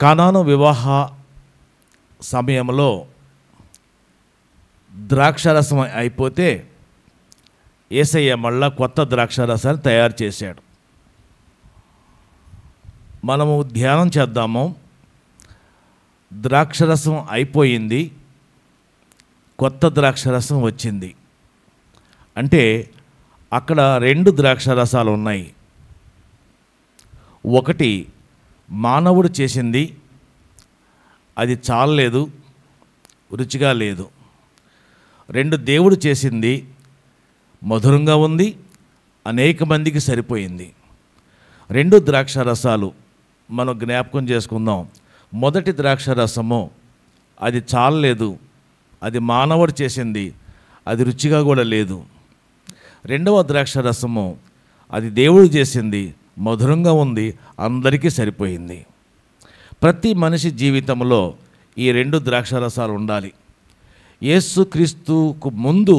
కానాను వివాహ సమయంలో ద్రాక్షారసం అయిపోతే యేసయ్య మళ్ళా కొత్త ద్రాక్షారసాన్ని తయారు చేశాడు. మనము ధ్యానం చేద్దాము. ద్రాక్షరసం అయిపోయింది, కొత్త ద్రాక్షరసం వచ్చింది. అంటే అక్కడ రెండు ద్రాక్షరసాలు ఉన్నాయి. ఒకటి మానవుడు చేసింది, అది చాలలేదు, రుచిగా లేదు. రెండు దేవుడు చేసింది, మధురంగా ఉంది, అనేక మందికి సరిపోయింది. రెండు ద్రాక్షరసాలు మనం జ్ఞాపకం చేసుకుందాం. మొదటి ద్రాక్షరసము అది చాలలేదు, అది మానవుడు చేసింది, అది రుచిగా కూడా లేదు. రెండవ ద్రాక్షరసము అది దేవుడు చేసింది, మధురంగా ఉంది, అందరికీ సరిపోయింది. ప్రతి మనిషి జీవితంలో ఈ రెండు ద్రాక్షరసాలు ఉండాలి. యేసుక్రీస్తుకు ముందు,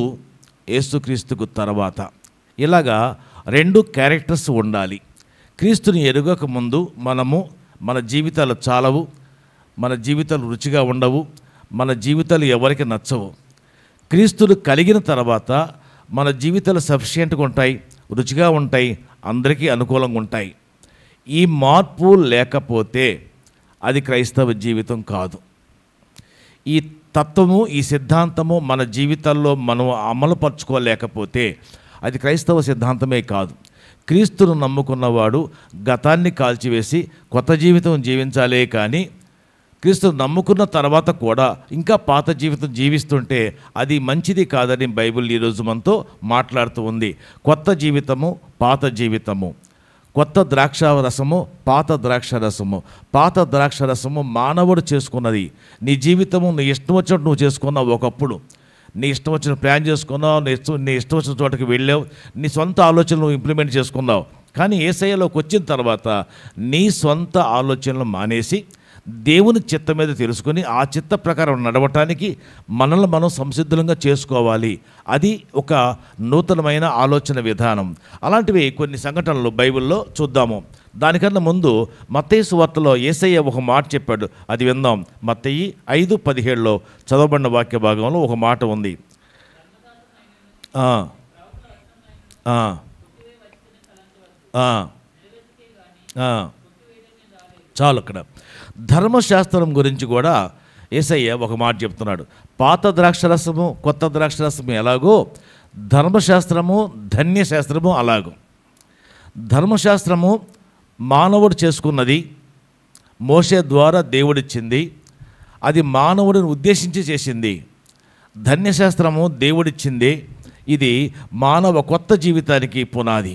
యేసుక్రీస్తుకు తర్వాత, ఇలాగా రెండు క్యారెక్టర్స్ ఉండాలి. క్రీస్తుని ఎరుగక ముందు మన జీవితాలు చాలవు, మన జీవితాలు రుచిగా ఉండవు, మన జీవితాలు ఎవరికి నచ్చవు. క్రీస్తును కలిగిన తర్వాత మన జీవితాలు సఫిషియెంట్గా ఉంటాయి, రుచిగా ఉంటాయి, అందరికీ అనుకూలంగా ఉంటాయి. ఈ మార్పు లేకపోతే అది క్రైస్తవ జీవితం కాదు. ఈ తత్వము, ఈ సిద్ధాంతము మన జీవితాల్లో మనం అమలుపరుచుకోలేకపోతే అది క్రైస్తవ సిద్ధాంతమే కాదు. క్రీస్తును నమ్ముకున్నవాడు గతాన్ని కాల్చివేసి కొత్త జీవితం జీవించాలే కానీ క్రీస్తును నమ్ముకున్న తర్వాత కూడా ఇంకా పాత జీవితం జీవిస్తుంటే అది మంచిది కాదని బైబిల్ ఈరోజు మనతో మాట్లాడుతూ ఉంది. కొత్త జీవితము, పాత జీవితము. కొత్త ద్రాక్షారసము, పాత ద్రాక్షారసము. పాత ద్రాక్షారసము మానవుడు చేసుకున్నది. నీ జీవితము నీ ఇష్టం వచ్చినట్టు నువ్వు చేసుకున్నావు. ఒకప్పుడు నీ ఇష్టం వచ్చిన ప్లాన్ చేసుకున్నావు, నీ ఇష్టం వచ్చిన చోటకి వెళ్ళావు, నీ సొంత ఆలోచనలు ఇంప్లిమెంట్ చేసుకున్నావు. కానీ యేసయ్యలోకి వచ్చిన తర్వాత నీ సొంత ఆలోచనలు మానేసి దేవుని చిత్తం మీద తెలుసుకొని ఆ చిత్త ప్రకారం నడవటానికి మనల్ని మనం సంసిద్ధంగా చేసుకోవాలి. అది ఒక నూతనమైన ఆలోచన విధానం. అలాంటివి కొన్ని సంఘటనలు బైబిల్లో చూద్దాము. దానికన్నా ముందు మత్తయి సువార్తలో యేసయ్య ఒక మాట చెప్పాడు, అది విందాం. మత్తయి 5:17 చదవబడిన వాక్య భాగంలో ఒక మాట ఉంది. చాలు. అక్కడ ధర్మశాస్త్రం గురించి కూడా యేసయ్య ఒక మాట చెప్తున్నాడు. పాత ద్రాక్షరసము, కొత్త ద్రాక్షరసము ఎలాగో ధర్మశాస్త్రము, ధన్యశాస్త్రము అలాగో. ధర్మశాస్త్రము మానవుడు చేసుకున్నది, మోషే ద్వారా దేవుడిచ్చింది, అది మానవుడిని ఉద్దేశించి చేసింది. ధన్యశాస్త్రము దేవుడిచ్చింది, ఇది మానవ కొత్త జీవితానికి పునాది.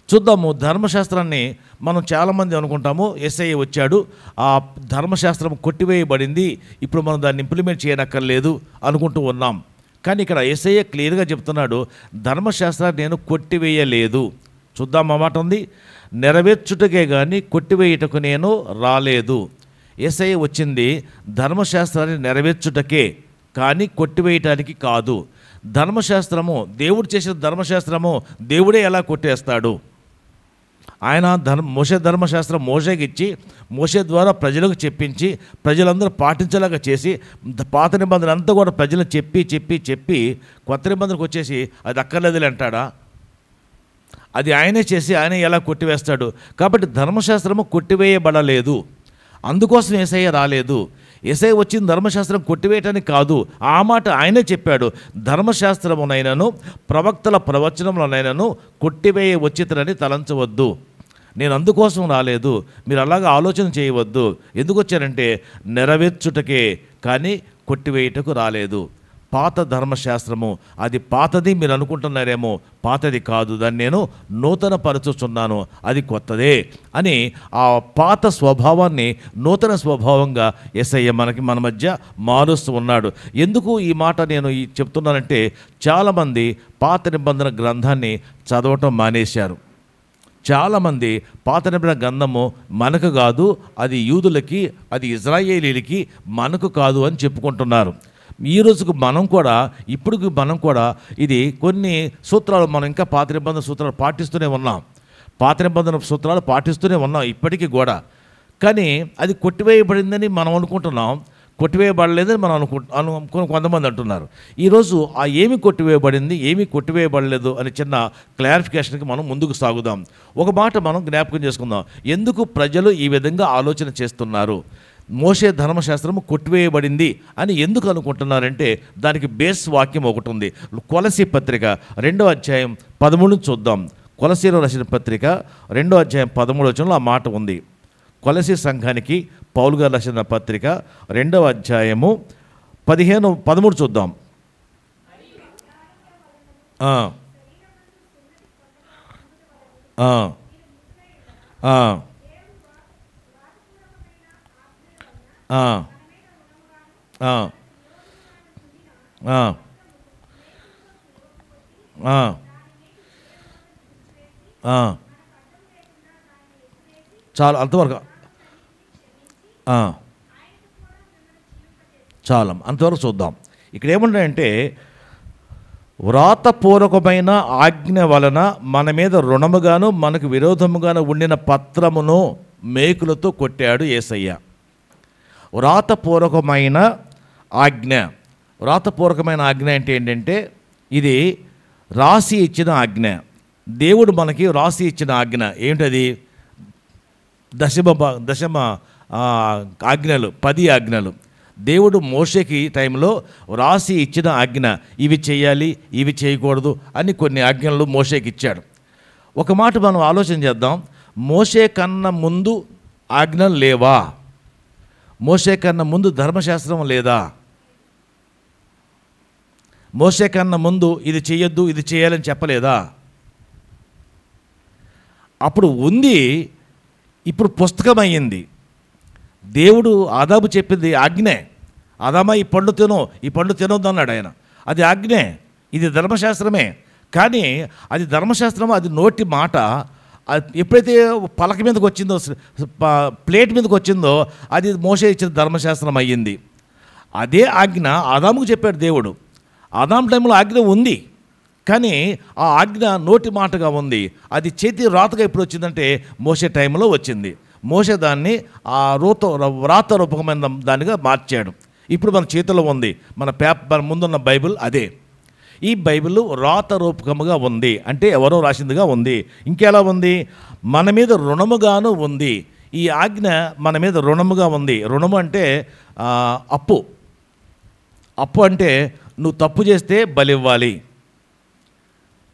చూద్దాము. ధర్మశాస్త్రాన్ని మనం చాలామంది అనుకుంటాము యేసయ్య వచ్చాడు, ఆ ధర్మశాస్త్రం కొట్టివేయబడింది, ఇప్పుడు మనం దాన్ని ఇంప్లిమెంట్ చేయనక్కర్లేదు అనుకుంటూ ఉన్నాం. కానీ ఇక్కడ యేసయ్య క్లియర్గా చెప్తున్నాడు, ధర్మశాస్త్రాన్ని నేను కొట్టివేయలేదు. చూద్దాం, ఆ మాట ఉంది, నెరవేర్చుటకే కానీ కొట్టివేయుటకు నేను రాలేదు. యేసయ్య వచ్చింది ధర్మశాస్త్రాన్ని నెరవేర్చుటకే కానీ కొట్టివేయటానికి కాదు. ధర్మశాస్త్రము, దేవుడు చేసిన ధర్మశాస్త్రము దేవుడే ఎలా కొట్టేస్తాడు? ఆయన మోషే ధర్మశాస్త్రం మోషేకి ఇచ్చి, మోషే ద్వారా ప్రజలకు చెప్పించి, ప్రజలందరూ పాటించేలాగా చేసి, పాత నిబంధన అంతా కూడా ప్రజలకు చెప్పి చెప్పి చెప్పి కొత్త నిబంధనకు వచ్చేసి అది అక్కర్లేదులే అంటాడా? అది ఆయనే చేసి ఆయనే ఎలా కొట్టివేస్తాడు? కాబట్టి ధర్మశాస్త్రము కొట్టివేయబడలేదు. అందుకోసం యేసయ్య రాలేదు. యేసయ్య వచ్చిన ధర్మశాస్త్రం కొట్టివేయటానికి కాదు. ఆ మాట ఆయనే చెప్పాడు, ధర్మశాస్త్రమునైనను ప్రవక్తల ప్రవచనములనైనను కొట్టివేయ వచ్చితనని తలంచవద్దు. నేను అందుకోసం రాలేదు, మీరు అలాగా ఆలోచన చేయవద్దు. ఎందుకు వచ్చారంటే నెరవేర్చుటకే కానీ కొట్టివేయుటకు రాలేదు. పాత ధర్మశాస్త్రము అది పాతది మీరు అనుకుంటున్నారేమో, పాతది కాదు, దాన్ని నేను నూతన పరచుచున్నాను, అది కొత్తదే అని ఆ పాత స్వభావాన్ని నూతన స్వభావంగా యేసయ్య మన మధ్య మారుస్తూ ఉన్నాడు. ఎందుకు ఈ మాట నేను చెప్తున్నానంటే చాలామంది పాత నిబంధన గ్రంథాన్ని చదవటం మానేశారు. చాలామంది పాత నిబంధన గ్రంథము మనకు కాదు, అది యూదులకి, అది ఇజ్రాయేలీలకి, మనకు కాదు అని చెప్పుకుంటున్నారు. ఈ రోజుకు మనం కూడా, ఇప్పుడు మనం కూడా ఇది కొన్ని సూత్రాలు మనం ఇంకా పాత నిబంధన సూత్రాలు పాటిస్తూనే ఉన్నాం. పాత నిబంధన సూత్రాలు పాటిస్తూనే ఉన్నాం ఇప్పటికీ కూడా. కానీ అది కొట్టివేయబడిందని మనం అనుకుంటున్నాం, కొట్టివేయబడలేదని మనం కొంతమంది అంటున్నారు. ఈరోజు ఆ ఏమి కొట్టివేయబడింది, ఏమి కొట్టివేయబడలేదు అని చిన్న క్లారిఫికేషన్కి మనం ముందుకు సాగుదాం. ఒక మాట మనం జ్ఞాపకం చేసుకుందాం. ఎందుకు ప్రజలు ఈ విధంగా ఆలోచన చేస్తున్నారు? మోషే ధర్మశాస్త్రము కొట్టివేయబడింది అని ఎందుకు అనుకుంటున్నారంటే దానికి బేస్ వాక్యం ఒకటి ఉంది. కొలసీ పత్రిక 2వ అధ్యాయం 13 చూద్దాం. కొలసీలో రాసిన పత్రిక 2వ అధ్యాయం 13 ఆ మాట ఉంది. కొలసీ సంఘానికి పౌలు గారు రాసిన పత్రిక 2వ అధ్యాయము 13 చూద్దాం. చాలు, అంతవరకు చాలా, అంతవరకు చూద్దాం. ఇక్కడ ఏముంటాయంటే వ్రాతపూర్వకమైన ఆజ్ఞ వలన మన మీద రుణముగాను మనకు విరోధముగాను ఉండిన పత్రమును మేకులతో కొట్టాడు యేసయ్య. వ్రాతపూర్వకమైన ఆజ్ఞ, వ్రాతపూర్వకమైన ఆజ్ఞ అంటే ఏంటంటే ఇది రాసి ఇచ్చిన ఆజ్ఞ. దేవుడు మనకి రాసి ఇచ్చిన ఆజ్ఞ ఏమిటది? దశమ ఆజ్ఞలు, 10 ఆజ్ఞలు. దేవుడు మోషేకి టైంలో రాసి ఇచ్చిన ఆజ్ఞ, ఇవి చేయాలి, ఇవి చేయకూడదు అని కొన్ని ఆజ్ఞలు మోషేకి ఇచ్చాడు. ఒక మాట మనం ఆలోచన చేద్దాం. మోషే కన్నా ముందు ఆజ్ఞలు లేవా? మోషే కన్నా ముందు ధర్మశాస్త్రం లేదా? మోషే కన్నా ముందు ఇది చేయొద్దు, ఇది చేయాలని చెప్పలేదా? అప్పుడు ఉంది, ఇప్పుడు పుస్తకం అయ్యింది. దేవుడు ఆదాము చెప్పింది ఆజ్ఞే. ఆదామా ఈ పండు తినో, ఈ పండు తినొద్దు అన్నాడు ఆయన. అది ఆజ్ఞే, ఇది ధర్మశాస్త్రమే. కానీ అది ధర్మశాస్త్రం, అది నోటి మాట. ఎప్పుడైతే పలక మీదకి వచ్చిందో, ప్లేట్ మీదకి వచ్చిందో, అది మోషే ఇచ్చిన ధర్మశాస్త్రం అయ్యింది. అదే ఆజ్ఞ ఆదాముకు చెప్పాడు దేవుడు. ఆదాము టైంలో ఆజ్ఞ ఉంది, కానీ ఆ ఆజ్ఞ నోటి మాటగా ఉంది. అది చేతి రాతగా ఎప్పుడు వచ్చిందంటే మోషే టైంలో వచ్చింది. మోషే దాన్ని ఆ వ్రాత రూపకమైన దానిగా మార్చాడు. ఇప్పుడు మన చేతిలో ఉంది, మన ముందున్న బైబిల్ అదే. ఈ బైబిల్ వ్రాత రూపకముగా ఉంది, అంటే ఎవరో రాసిందిగా ఉంది. ఇంకెలా ఉంది? మన మీద రుణముగాను ఉంది. ఈ ఆజ్ఞ మన మీద రుణముగా ఉంది. రుణము అంటే అప్పు. అప్పు అంటే నువ్వు తప్పు చేస్తే బలివ్వాలి.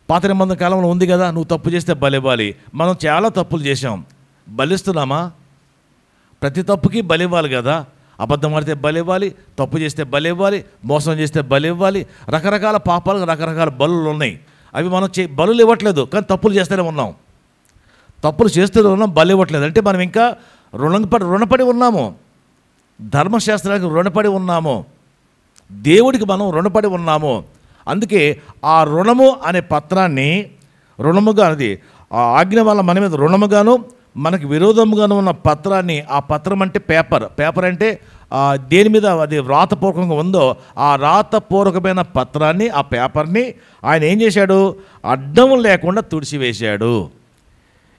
పాత నిబంధన కాలంలో ఉంది కదా, నువ్వు తప్పు చేస్తే బలివ్వాలి. మనం చాలా తప్పులు చేసాం, బలిస్తున్నామా? ప్రతి తప్పుకి బలివ్వాలి కదా. అబద్ధం ఆడితే బలివ్వాలి, తప్పు చేస్తే బలివ్వాలి, మోసం చేస్తే బలివ్వాలి. రకరకాల పాపాలకు రకరకాల బలులు ఉన్నాయి. అవి మనం బలులు ఇవ్వట్లేదు, కానీ తప్పులు చేస్తూనే ఉన్నాం. తప్పులు చేస్తూనే ఉన్నాం, బలి ఇవ్వట్లేదు. అంటే మనం ఇంకా రుణపడి ఉన్నాము, ధర్మశాస్త్రానికి రుణపడి ఉన్నాము, దేవుడికి మనం రుణపడి ఉన్నాము. అందుకే ఆ రుణము అనే పత్రాన్ని, రుణముగా అది ఆ ఆజ్ఞ వల్ల మన మీద రుణముగాను మనకు విరోధముగాను ఉన్న పత్రాన్ని, ఆ పత్రం అంటే పేపర్ అంటే దేని మీద అది వ్రాతపూర్వకంగా ఉందో ఆ వ్రాతపూర్వకమైన పత్రాన్ని, ఆ పేపర్ని ఆయన ఏం చేశాడు? అడ్డం లేకుండా తుడిచివేశాడు.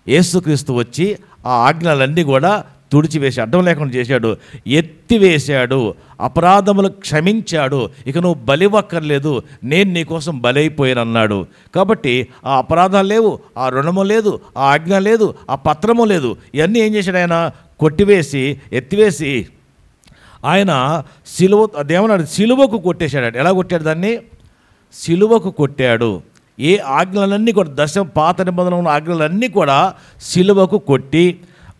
యేసుక్రీస్తు వచ్చి ఆ ఆజ్ఞలన్నీ కూడా తుడిచివేసి అడ్డం లేకుండా చేశాడు, ఎత్తివేశాడు, అపరాధములు క్షమించాడు. ఇక నువ్వు బలివ్వక్కర్లేదు, నేను నీకోసం బలైపోయానన్నాడు. కాబట్టి ఆ అపరాధాలు లేవు, ఆ రుణము లేదు, ఆ ఆజ్ఞ లేదు, ఆ పత్రము లేదు. ఇవన్నీ ఏం చేశాడు? ఆయన కొట్టివేసి ఎత్తివేసి ఆయన అదేమన్నాడు? సిలువకు కొట్టేశాడు. ఎలా కొట్టాడు దాన్ని? సిలువకు కొట్టాడు. ఏ ఆజ్ఞలన్నీ కూడా పాత నిబంధనలో ఉన్న ఆజ్ఞలన్నీ కూడా సిలువకు కొట్టి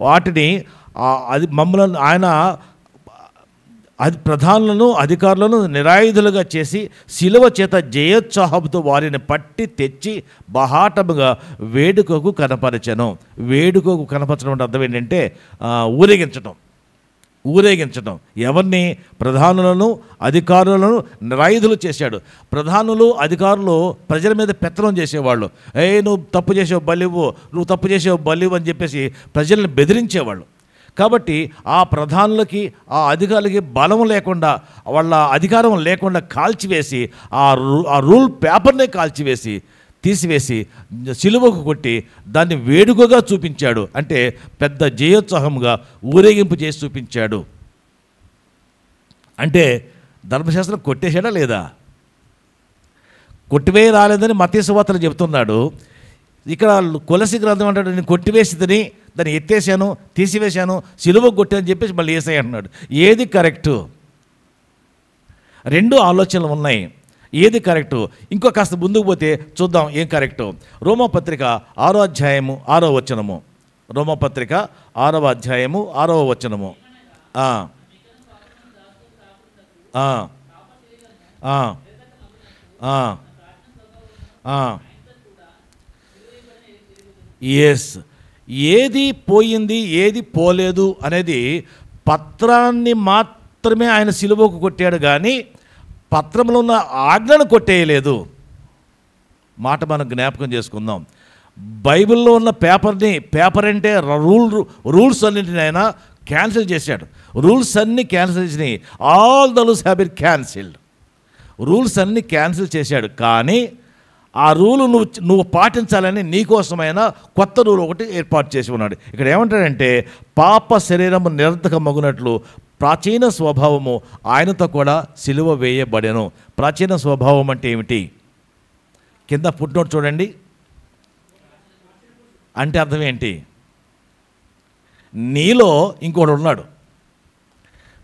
వాటిని అది మమ్మల్ని ఆయన ప్రధానులను అధికారులను నిరాయుధులుగా చేసి సిలువ చేత జయోత్సాహంతో వారిని పట్టి తెచ్చి బహాటముగా వేడుకకు కనపరచను. వేడుకకు కనపరచడం అంటే అర్థం ఏంటంటే ఊరేగించడం. ఎవరిని? ప్రధానులను అధికారులను నిరాయుధులు చేశాడు. ప్రధానులు అధికారులు ప్రజల మీద పెత్తనం చేసేవాళ్ళు. నువ్వు తప్పు చేసావు బలివ్వు, నువ్వు తప్పు చేసావు బలివ్వు అని చెప్పేసి ప్రజల్ని బెదిరించేవాళ్ళు. కాబట్టి ఆ ప్రధానులకి ఆ అధికారులకి బలం లేకుండా, వాళ్ళ అధికారం లేకుండా కాల్చివేసి ఆ రూల్ పేపర్నే కాల్చివేసి తీసివేసి సిలువకు కొట్టి దాన్ని వేడుకగా చూపించాడు. అంటే పెద్ద జయోత్సాహంగా ఊరేగింపు చేసి చూపించాడు. అంటే ధర్మశాస్త్రం కొట్టేశాడా లేదా? కొట్టివేయ రాలేదని మత్తయి సువార్తలో చెబుతున్నాడు. ఇక్కడ కొలసి గ్రంథం అంటాడు, నేను కొట్టివేసిదని దాన్ని ఎత్తేసాను, తీసివేశాను, సిలువకు కొట్టాను చెప్పేసి మళ్ళీ యేసయ్య అంటున్నాడు. ఏది కరెక్టు? రెండు ఆలోచనలు ఉన్నాయి. ఏది కరెక్టు? ఇంకో కాస్త ముందుకు పోతే చూద్దాం ఏం కరెక్టు. రోమాపత్రిక 6వ అధ్యాయము 6వ వచనము. రోమాపత్రిక 6వ అధ్యాయము 6వ వచనము. ఎస్, ఏది పోయింది ఏది పోలేదు అనేది పత్రాన్ని మాత్రమే ఆయన సిలువకు కొట్టాడు కానీ పత్రంలో ఉన్న ఆజ్ఞను కొట్టేయలేదు. మాట మనం జ్ఞాపకం చేసుకుందాం. బైబిల్లో ఉన్న పేపర్ అంటే రూల్స్ అన్నింటినీ ఆయన క్యాన్సిల్ చేశాడు. రూల్స్ అన్నీ క్యాన్సిల్ చేసినాయి. All the rules have been cancelled. Rules అన్నీ క్యాన్సిల్ చేశాడు. కానీ ఆ రూలు నువ్వు పాటించాలని నీకోసమైన కొత్త రూల్ ఒకటి ఏర్పాటు చేసి ఉన్నాడు. ఇక్కడ ఏమంటాడంటే పాప శరీరము నిరర్ధకమగునట్లు ప్రాచీన స్వభావము ఆయనతో కూడా సిలువ వేయబడెను. ప్రాచీన స్వభావం అంటే ఏమిటి? కింద ఫుట్నోట్ చూడండి. అంటే అర్థం ఏంటి? నీలో ఇంకోటి ఉన్నాడు.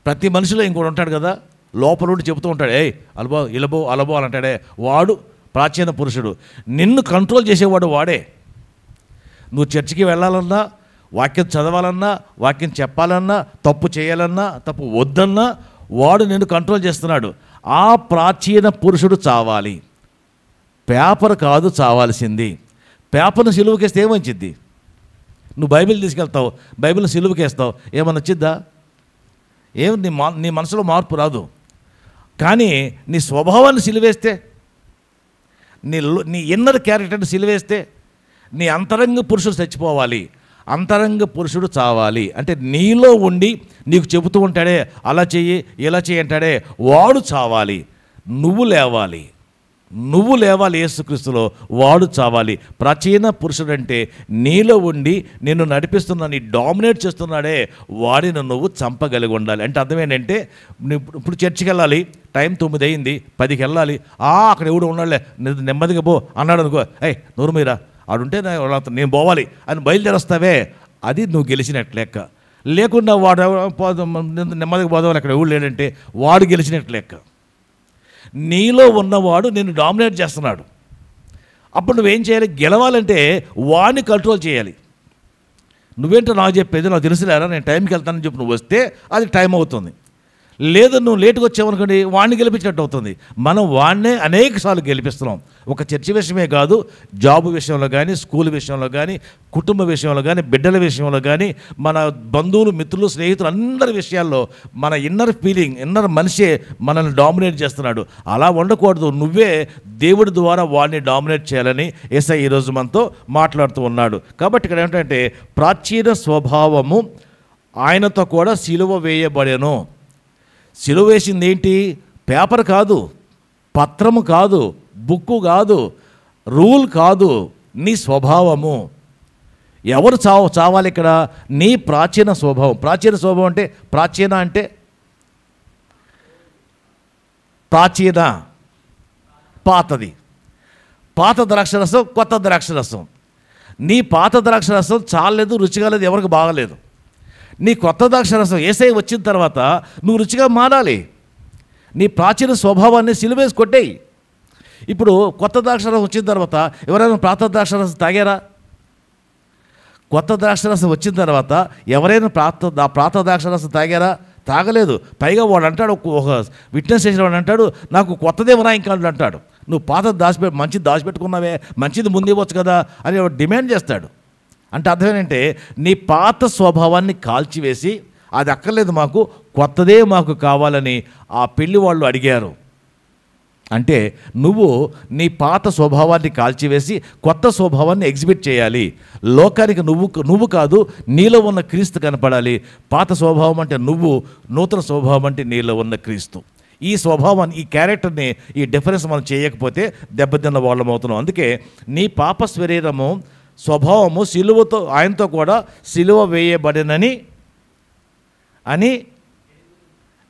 ప్రతి మనిషిలో ఇంకోటి ఉంటాడు కదా, లోపల ఉండి చెబుతూ ఉంటాడు, ఏయ్ అలబో ఇలబో అలబో అని అంటాడే, వాడు ప్రాచీన పురుషుడు. నిన్ను కంట్రోల్ చేసేవాడు వాడే. నువ్వు చర్చికి వెళ్ళాలన్నా, వాక్యం చదవాలన్నా, వాక్యం చెప్పాలన్నా, తప్పు చేయాలన్నా, తప్పు వద్దన్నా వాడు నిన్ను కంట్రోల్ చేస్తున్నాడు. ఆ ప్రాచీన పురుషుడు చావాలి. పేపర్ కాదు చావాల్సింది. పేపర్ను సిలువకేస్తే ఏమొచ్చింది? నువ్వు బైబిల్ తీసుకెళ్తావు, బైబిల్ని సిలువకేస్తావు, ఏమన్నా వచ్చిద్దా? నీ మనసులో మార్పు రాదు. కానీ నీ స్వభావాన్ని సిలువేస్తే, నీ ఇన్నర్ క్యారెక్టర్ని సిలువేస్తే, నీ అంతరంగ పురుషుడు చచ్చిపోవాలి. అంతరంగ పురుషుడు చావాలి. అంటే నీలో ఉండి నీకు చెబుతూ ఉంటాడే అలా చెయ్యి ఇలా చెయ్యి అంటాడే వాడు చావాలి. నువ్వు లేవాలి. యేసుక్రీస్తులో వాడు చావాలి. ప్రాచీన పురుషుడు అంటే నీలో ఉండి నిన్ను నడిపిస్తున్నా, నీ డామినేట్ చేస్తున్నాడే వాడిని నువ్వు చంపగలిగి ఉండాలి. అంటే అర్థం ఏంటంటే ఇప్పుడు చర్చికి వెళ్ళాలి, టైం 9 అయింది, 10కి వెళ్ళాలి. అక్కడ ఎవడు ఉన్నాడులే నెమ్మదిగా పో అన్నాడు అనుకో, నూరు మీరా ఆడుంటే నేను పోవాలి అని బయలుదేరొస్తావే, అది నువ్వు గెలిచినట్లు లెక్క. లేకుండా వాడు నెమ్మదిగా పోదామని అక్కడ ఎవడు లేడంటే వాడు గెలిచినట్లు లెక్క. నీలో ఉన్నవాడు నిన్ను డామినేట్ చేస్తున్నాడు. అప్పుడు నువ్వేం చేయాలి? గెలవాలంటే వాడిని కంట్రోల్ చేయాలి. నువ్వేంటో నాకు చెప్పేది, నాకు తెలుసులేరా, నేను టైంకి వెళ్తానని చెప్పి నువ్వు వస్తే అది టైం అవుతుంది. లేదు నువ్వు లేటుగా వచ్చావనుకోండి, వాడిని గెలిపించినట్టు అవుతుంది. మనం వాడినే అనేకసార్లు గెలిపిస్తున్నాం. ఒక చర్చి విషయమే కాదు, జాబు విషయంలో కానీ, స్కూల్ విషయంలో కానీ, కుటుంబ విషయంలో కానీ, బిడ్డల విషయంలో కానీ, మన బంధువులు, మిత్రులు, స్నేహితులు అందరి విషయాల్లో మన ఇన్నర్ మనిషే మనల్ని డామినేట్ చేస్తున్నాడు. అలా ఉండకూడదు. నువ్వే దేవుడి ద్వారా వాడిని డామినేట్ చేయాలని యేసయ్య ఈరోజు మనతో మాట్లాడుతూ ఉన్నాడు. కాబట్టి ఇక్కడ ఏమిటంటే ప్రాచీన స్వభావము ఆయనతో కూడా సిలువ వేయబడెను. సిలువ వేసింది ఏంటి? పేపర్ కాదు, పత్రము కాదు, బుక్కు కాదు, రూల్ కాదు, నీ స్వభావము. ఎవరు చావాలి ఇక్కడ? నీ ప్రాచీన స్వభావం. ప్రాచీన స్వభావం అంటే ప్రాచీన పాతది. పాత ద్రాక్షరసం, కొత్త ద్రాక్షరసం. నీ పాత ద్రాక్షరసం చాలలేదు, రుచిగా లేదు, ఎవరికి బాగలేదు. నీ కొత్త ద్రాక్షరసం యేసయ్య వచ్చిన తర్వాత నువ్వు రుచిగా మారాలి. నీ ప్రాచీన స్వభావాన్ని సిలువేసి కొట్టేయి. ఇప్పుడు కొత్త ద్రాక్షరసం వచ్చిన తర్వాత ఎవరైనా పాత ద్రాక్షరసం తాగారా? కొత్త ద్రాక్షరసం వచ్చిన తర్వాత ఎవరైనా పాత ద్రాక్షరసం తాగారా? తాగలేదు. పైగా వాడు అంటాడు, ఒక విట్నెస్ చేసిన వాడు అంటాడు, నాకు కొత్తదేమరా ఇంకా అంటాడు. నువ్వు పాత మంచిది దాచిపెట్టుకున్నావే, మంచిది ముందు ఇవ్వచ్చు కదా అని వాడు డిమాండ్ చేస్తాడు. అంటే అర్థం ఏంటంటే నీ పాత స్వభావాన్ని కాల్చివేసి, అది అక్కర్లేదు మాకు, కొత్తదే మాకు కావాలని ఆ పెళ్లి వాళ్ళు అడిగారు. అంటే నువ్వు నీ పాత స్వభావాన్ని కాల్చివేసి కొత్త స్వభావాన్ని ఎగ్జిబిట్ చేయాలి. లోకానికి నువ్వు కాదు, నీలో ఉన్న క్రీస్తు కనపడాలి. పాత స్వభావం అంటే నువ్వు, నూతన స్వభావం అంటే నీలో ఉన్న క్రీస్తు. ఈ స్వభావాన్ని, ఈ క్యారెక్టర్ని, ఈ డిఫరెన్స్ మనం చేయకపోతే దెబ్బతిన్న వాళ్ళం అవుతున్నాం. అందుకే నీ పాప శరీరము స్వభావము సిలువతో, ఆయనతో కూడా సిలువ వేయబడినని అని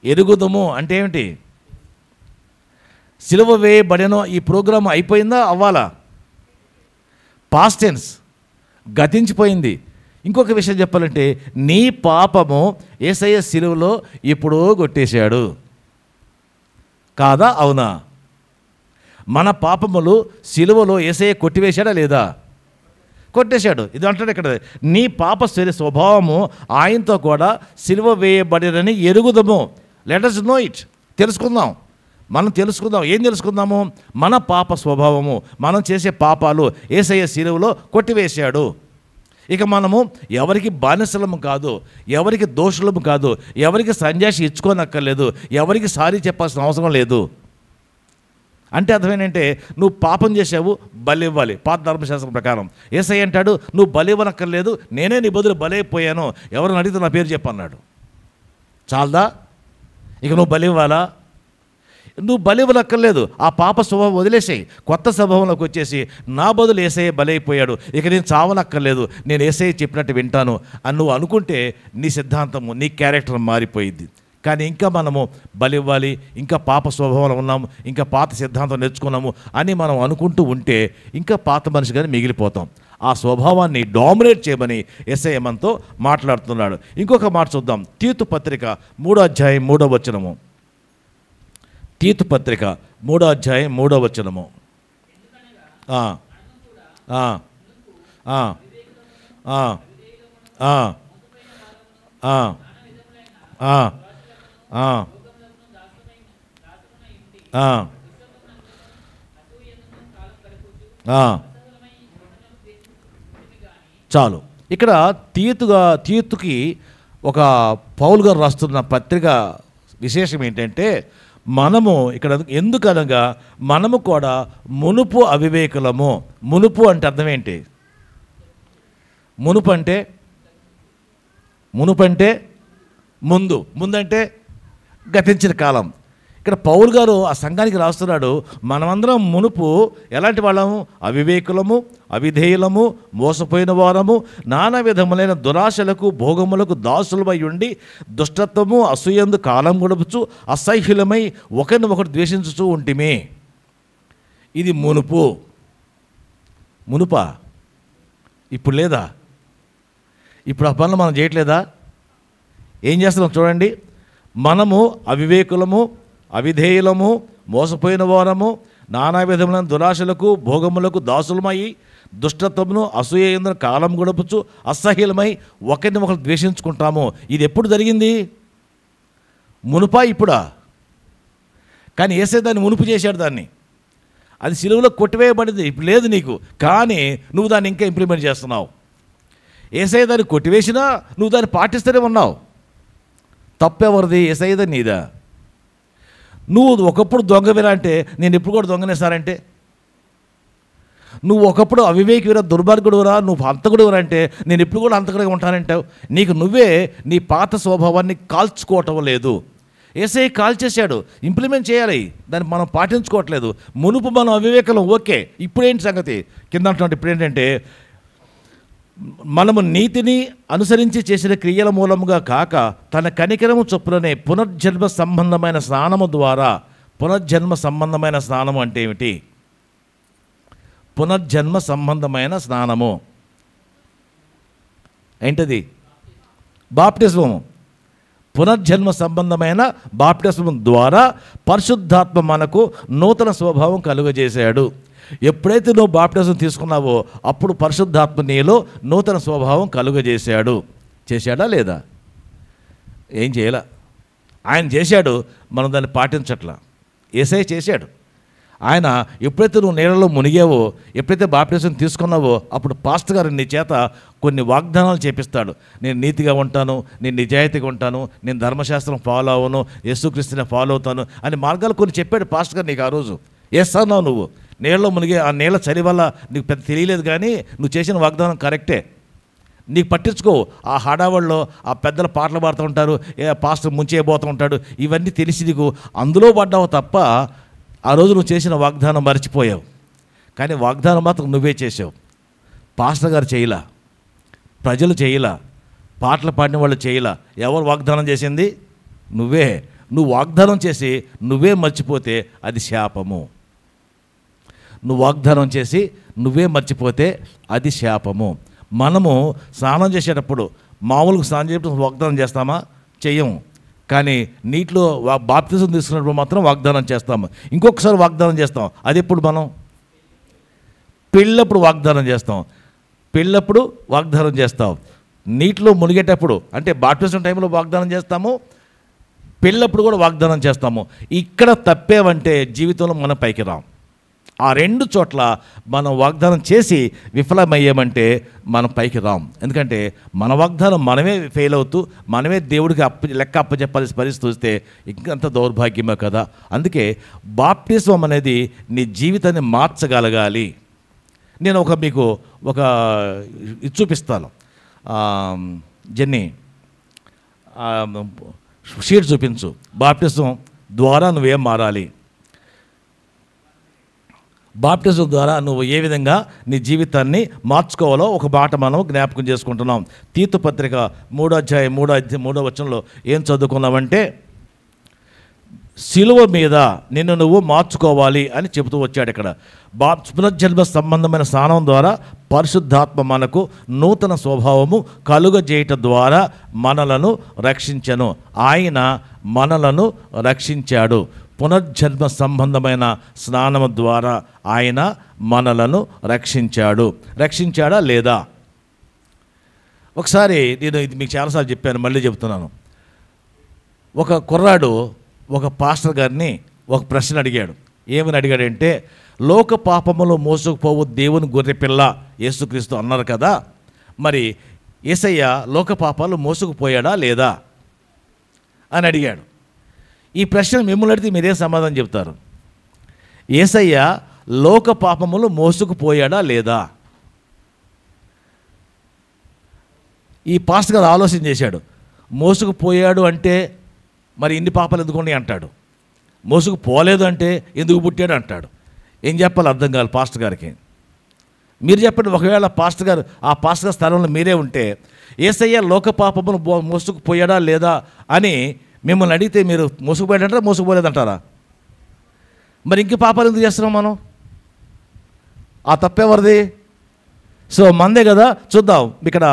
ఎరుగుదము. అంటే ఏమిటి? సిలువ వేయబడిన ఈ ప్రోగ్రాం అయిపోయిందా? అవ్వాలా? పాస్ట్ టెన్స్, గతించిపోయింది. ఇంకొక విషయం చెప్పాలంటే నీ పాపము యేసయ్య సిలువలో ఎప్పుడో కొట్టేశాడు. కాదా? అవునా? మన పాపములు సిలువలో యేసయ్య కొట్టివేశాడా లేదా? కొట్టేశాడు. ఇది అంటాడు ఇక్కడ, నీ పాప స్వభావము ఆయనతో కూడా సిలువ వేయబడినని ఎరుగుదము. Let us know it. తెలుసుకుందాం. మనం తెలుసుకుందాం. ఏం తెలుసుకుందాము? మన పాప స్వభావము, మనం చేసే పాపాలు యేసయ్య సిలువలో కొట్టివేశాడు. ఇక మనము ఎవరికి బానిసలము కాదు, ఎవరికి దోషులము కాదు, ఎవరికి సంజాషి ఇచ్చుకోనక్కర్లేదు, ఎవరికి సారీ చెప్పాల్సిన అవసరం లేదు. అంటే అర్థమేంటంటే నువ్వు పాపం చేసావు, బలి ఇవ్వాలి పాత ధర్మశాస్త్రం ప్రకారం. యేసయ్య అంటాడు నువ్వు బలి ఇవ్వనక్కర్లేదు, నేనే నీ బదులు బలైపోయాను, ఎవరిని అడిగితే నా పేరు చెప్పన్నాడు. చాలదా? ఇక నువ్వు బలి ఇవ్వాలా? నువ్వు బలి ఇవ్వనక్కర్లేదు, ఆ పాప స్వభావం వదిలేసాయి, కొత్త స్వభావంలోకి వచ్చేసి నా బదులు యేసయ్య బలైపోయాడు, ఇక నేను చావనక్కర్లేదు, నేను యేసయ్య చెప్పినట్టు వింటాను అని నువ్వు అనుకుంటే నీ సిద్ధాంతము, నీ క్యారెక్టర్ మారిపోయింది. కానీ ఇంకా మనము బలి ఇవ్వాలి, ఇంకా పాప స్వభావంలో ఉన్నాము, ఇంకా పాత సిద్ధాంతం నేర్చుకున్నాము అని మనం అనుకుంటూ ఉంటే ఇంకా పాత మనిషిగానే మిగిలిపోతాం. ఆ స్వభావాన్ని డామినేట్ చేయమని యేసయ్య మనతో మాట్లాడుతున్నాడు. ఇంకొక మాట చూద్దాం. తీతు పత్రిక 3వ అధ్యాయం 3వ వచనము. తీతు పత్రిక 3వ అధ్యాయం 3వ వచనము. చాలు. ఇక్కడ తీతుకి ఒక పౌలు గారు రాస్తున్న పత్రిక విశేషం ఏంటంటే మనము ఇక్కడ ఎందుకనగా మనము కూడా మునుపు అవివేకులము. మునుపు అంటే అర్థం ఏంటి? మునుపు అంటే ముందంటే గతించిన కాలం. ఇక్కడ పౌలు గారు ఆ సంఘానికి రాస్తున్నాడు, మనమందరం మునుపు ఎలాంటి వాళ్ళము? అవివేకులము, అవిధేయులము, మోసపోయిన వారము, నానా విధములైన దురాశలకు భోగములకు దాసులమై ఉండి దుష్టత్వము అసూయందు కాలం గడుపుచు అసహ్యులమై ఒకరిని ఒకరు ద్వేషించుతూ ఉంటిమే. ఇది మునుపా? ఇప్పుడు లేదా? ఇప్పుడు ఆ పనులు మనం చేయట్లేదా? ఏం చేస్తున్నాం చూడండి. మనము అవివేకులము, అవిధేయులము, మోసపోయిన వారము, నానా విధములైన దురాశలకు భోగములకు దాసులమై దుష్టత్వమును అసూయందు కాలం గడుపుచు అసహ్యులమై ఒకరిని ఒకరు ద్వేషించుకుంటాము. ఇది ఎప్పుడు జరిగింది? మునుపా ఇప్పుడా? కానీ యేసయ్య దాన్ని మునుపు చేశాడు. దాన్ని అది సిలువలో కొట్టివేయబడింది, ఇప్పుడు లేదు నీకు, కానీ నువ్వు దాన్ని ఇంకా ఇంప్లిమెంట్ చేస్తున్నావు. యేసయ్య దాన్ని కొట్టివేసినా నువ్వు దాన్ని పాటిస్తూనే ఉన్నావు. తప్పెవరిది? యేసయ్యదా నీదా? నువ్వు ఒకప్పుడు దొంగవిరా అంటే నేను ఎప్పుడు కూడా దొంగనేసారంటే, నువ్వు ఒకప్పుడు అవివేకివిరా, దుర్మార్గుడురా, నువ్వు హంతకుడురా అంటే నేను ఎప్పుడు కూడా హంతకుడిగా ఉంటానంటావు. నీకు నువ్వే నీ పాత స్వభావాన్ని కాల్చుకోవటం లేదు. యేసయ్య కాల్చేశాడు, ఇంప్లిమెంట్ చేయాలి, దాన్ని మనం పాటించుకోవట్లేదు. మునుపు మనం అవివేకం, ఓకే, ఇప్పుడేంటి సంగతి కింద అంటున్నట్టు? ఇప్పుడేంటంటే మనము నీతిని అనుసరించి చేసిన క్రియల మూలముగా కాక తన కనికరము చొప్పుననే పునర్జన్మ సంబంధమైన స్నానము ద్వారా. పునర్జన్మ సంబంధమైన స్నానము అంటే ఏమిటి? పునర్జన్మ సంబంధమైన స్నానము ఏంటది? బాప్టిజము. పునర్జన్మ సంబంధమైన బాప్టిజం ద్వారా పరిశుద్ధాత్మ మనకు నూతన స్వభావం కలుగజేశాడు. ఎప్పుడైతే నువ్వు బాప్టిజం తీసుకున్నావో అప్పుడు పరిశుద్ధాత్మ నీలో నూతన స్వభావం కలుగజేశాడు. చేశాడా లేదా? ఏం చేయాల? ఆయన చేశాడు, మనం దాన్ని పాటించట్లా. యేసయ్య చేశాడు. ఆయన ఎప్పుడైతే నువ్వు నీళ్ళలో మునిగావో, ఎప్పుడైతే బాప్టిజం తీసుకున్నావో అప్పుడు పాస్టర్ గారు నీ చేత కొన్ని వాగ్దానాలు చేపిస్తాడు. నేను నీతిగా ఉంటాను, నేను నిజాయితీగా ఉంటాను, నేను ధర్మశాస్త్రం ఫాలో అవ్వను, యేసుక్రీస్తుని ఫాలో అవుతాను అని మార్గాలు కొన్ని చెప్పాడు పాస్టర్ గారు నీకు. ఆ రోజు వేస్తున్నావు నువ్వు నీళ్ళలో మునిగే, ఆ నీళ్ళ చలి వల్ల నీకు పెద్ద తెలియలేదు, కానీ నువ్వు చేసిన వాగ్దానం కరెక్టే. నీకు పట్టించుకో. ఆ హడావడిలో ఆ పెద్దల పాటలు పాడుతూ ఉంటారు, పాస్టర్ ముంచేయబోతూ ఉంటాడు, ఇవన్నీ తెలిసి నీకు అందులో పడ్డావు తప్ప ఆ రోజు నువ్వు చేసిన వాగ్దానం మర్చిపోయావు. కానీ వాగ్దానం మాత్రం నువ్వే చేసావు. పాస్టర్ గారు చేయలా, ప్రజలు చేయలా, పాటలు పాడిన వాళ్ళు చేయలా. ఎవరు వాగ్దానం చేసింది? నువ్వే. నువ్వు వాగ్దానం చేసి నువ్వే మర్చిపోతే అది శాపము. నువ్వు వాగ్దానం చేసి నువ్వే మర్చిపోతే అది శాపము. మనము స్నానం చేసేటప్పుడు మామూలుగా స్నానం చేసేటప్పుడు వాగ్దానం చేస్తామా? చెయ్యము. కానీ నీటిలో బాప్తిజం తీసుకున్నప్పుడు మాత్రం వాగ్దానం చేస్తాము. ఇంకొకసారి వాగ్దానం చేస్తాం. అది ఎప్పుడు? మనం పెళ్ళప్పుడు వాగ్దానం చేస్తాం. పెళ్ళప్పుడు వాగ్దానం చేస్తాం. నీటిలో మునిగేటప్పుడు అంటే బాప్తిజం టైంలో వాగ్దానం చేస్తాము, పెళ్ళప్పుడు కూడా వాగ్దానం చేస్తాము. ఇక్కడ తప్పేవంటే జీవితంలో మనం పైకి రాం. ఆ రెండు చోట్ల మనం వాగ్దానం చేసి విఫలమయ్యామంటే మనం పైకి రాం. ఎందుకంటే మన వాగ్దానం మనమే ఫెయిల్ అవుతూ మనమే దేవుడికి లెక్క అప్పచెప్పాల్సిన పరిస్థితి వస్తే ఇంకంత దౌర్భాగ్యమే కదా. అందుకే బాప్టిజం అనేది నీ జీవితాన్ని మార్చగలగాలి. నేను మీకు ఒక ఇది చూపిస్తాను. జెన్నీ షీట్ చూపించు. బాప్టిజం ద్వారా నువ్వేం మారాలి, బాప్టిజం ద్వారా నువ్వు ఏ విధంగా నీ జీవితాన్ని మార్చుకోవాలో ఒక మాట మనం జ్ఞాపకం చేసుకుంటున్నాం. తీతు పత్రిక 3 వచనంలో ఏం చదువుకున్నామంటే, సిలువ మీద నిన్ను నువ్వు మార్చుకోవాలి అని చెబుతూ వచ్చాడు. ఇక్కడ పునర్జన్మ సంబంధమైన స్నానం ద్వారా పరిశుద్ధాత్మ మనకు నూతన స్వభావము కలుగజేయటం ద్వారా మనలను రక్షించెను. ఆయన మనలను రక్షించాడు. పునర్జన్మ సంబంధమైన స్నానము ద్వారా ఆయన మనలను రక్షించాడు. రక్షించాడా లేదా? ఒకసారి నేను ఇది మీకు చాలాసార్లు చెప్పాను, మళ్ళీ చెప్తున్నాను. ఒక కుర్రాడు ఒక పాస్టర్ గారిని ఒక ప్రశ్న అడిగాడు. ఏమని అడిగాడంటే, లోక పాపములో మోసుకుపోవు దేవుని గొర్రెపిల్ల యేసుక్రీస్తు అన్నారు కదా, మరి యేసయ్య లోక పాపాలు మోసుకుపోయాడా లేదా అని అడిగాడు. ఈ ప్రశ్న మిమ్మల్ని అడిగితే మీరే సమాధానం చెప్తారు? యేసయ్య లోక పాపములు మోసుకుపోయాడా లేదా? ఈ పాస్టర్ గారు ఆలోచన చేశాడు. మోసుకుపోయాడు అంటే మరి ఇన్ని పాపాలు ఎందుకున్నాయి అంటాడు, మోసుకుపోలేదు అంటే ఎందుకు పుట్టాడు అంటాడు. ఏం చెప్పాలి అర్థం కాదు పాస్టర్ గారికి. మీరు చెప్పండి, ఒకవేళ పాస్టర్ గారు ఆ పాస్టర్ గారి స్థలంలో మీరే ఉంటే యేసయ్య లోక పాపమును మోసుకుపోయాడా లేదా అని మిమ్మల్ని అడిగితే మీరు మోసుకుపోయాడంటారా మోసుకుపోలేదంటారా? మరి ఇంక పాపాలు ఎందుకు చేస్తున్నాం మనం? ఆ తప్పెవరిది? సో మందే కదా. చూద్దాం ఇక్కడ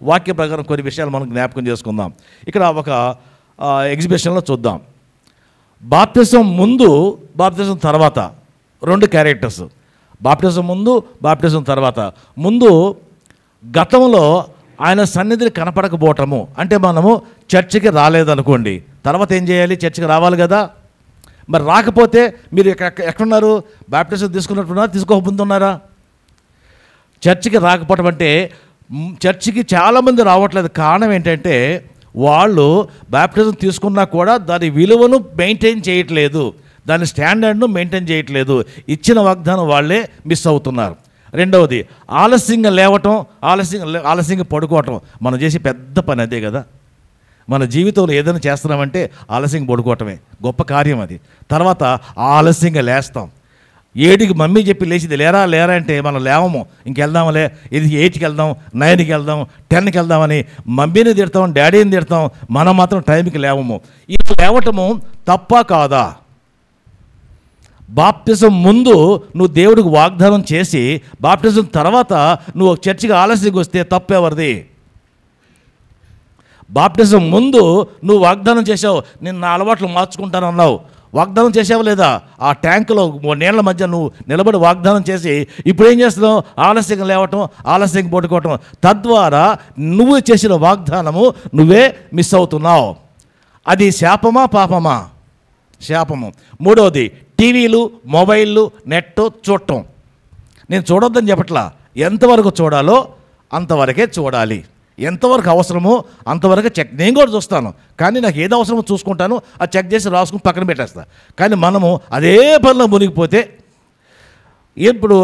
వాక్య ప్రకారం కొన్ని విషయాలు మనం జ్ఞాపకం చేసుకుందాం. ఇక్కడ ఒక ఎగ్జిబిషన్లో చూద్దాం. బాప్టిజం ముందు, బాప్టిజం తర్వాత, రెండు క్యారెక్టర్స్. బాప్టిజం ముందు, బాప్టిజం తర్వాత. ముందు గతంలో ఆయన సన్నిధిని కనపడకపోవటము అంటే మనము చర్చికి రాలేదనుకోండి, తర్వాత ఏం చేయాలి? చర్చికి రావాలి కదా. మరి రాకపోతే మీరు ఎక్కడున్నారు? బాప్టిజం తీసుకున్నట్టున్నారా, తీసుకోకపోతున్నారా? చర్చికి రాకపోవటం అంటే చర్చికి చాలామంది రావట్లేదు. కారణం ఏంటంటే వాళ్ళు బాప్టిజం తీసుకున్నా కూడా దాని విలువను మెయింటైన్ చేయట్లేదు, దాని స్టాండర్డ్ను మెయింటైన్ చేయట్లేదు. ఇచ్చిన వాగ్దానం వాళ్ళే మిస్ అవుతున్నారు. రెండవది ఆలస్యంగా లేవటం, ఆలస్యంగా పడుకోవటం. మనం చేసే పెద్ద పని అదే కదా. మన జీవితంలో ఏదైనా చేస్తున్నామంటే ఆలస్యంగా పడుకోవటమే గొప్ప కార్యం అది. తర్వాత ఆలస్యంగా లేస్తాం. 7కి మమ్మీ చెప్పి లేచింది లేరా లేరా అంటే మనం లేవము. ఇంకెళ్దాంలే, ఇది 8కి వెళ్దాం, 9కి వెళ్దాం, 10కి వెళ్దామని మమ్మీని తిడతాం, డాడీని తిడతాం, మనం మాత్రం టైంకి లేవము. ఇది లేవటము తప్ప కాదా? బాప్టిజం ముందు నువ్వు దేవుడికి వాగ్దానం చేసి బాప్టిజం తర్వాత నువ్వు చర్చికి ఆలస్యంగా వస్తే తప్పెవరిది? బాప్టిజం ముందు నువ్వు వాగ్దానం చేసావు, నేను నా అలవాట్లు మార్చుకుంటానన్నావు. వాగ్దానం చేసావు లేదా? ఆ ట్యాంకులో నీళ్ల మధ్య నువ్వు నిలబడి వాగ్దానం చేసి ఇప్పుడు ఏం చేస్తున్నావు? ఆలస్యంగా లేవటం, ఆలస్యంగా పడుకోవటం. తద్వారా నువ్వు చేసిన వాగ్దానము నువ్వే మిస్ అవుతున్నావు. అది శాపమా పాపమా? శాపము. మూడవది టీవీలు, మొబైళ్ళు, నెట్ చూడటం. నేను చూడొద్దని చెప్పట్లా, ఎంతవరకు చూడాలో అంతవరకే చూడాలి. ఎంతవరకు అవసరమో అంతవరకు చెక్. నేను కూడా చూస్తాను, కానీ నాకు ఏది అవసరమో చూసుకుంటాను, అది చెక్ చేసి రాసుకుని పక్కన పెట్టేస్తా. కానీ మనము అదే పనిలో మునిగిపోతే ఇప్పుడు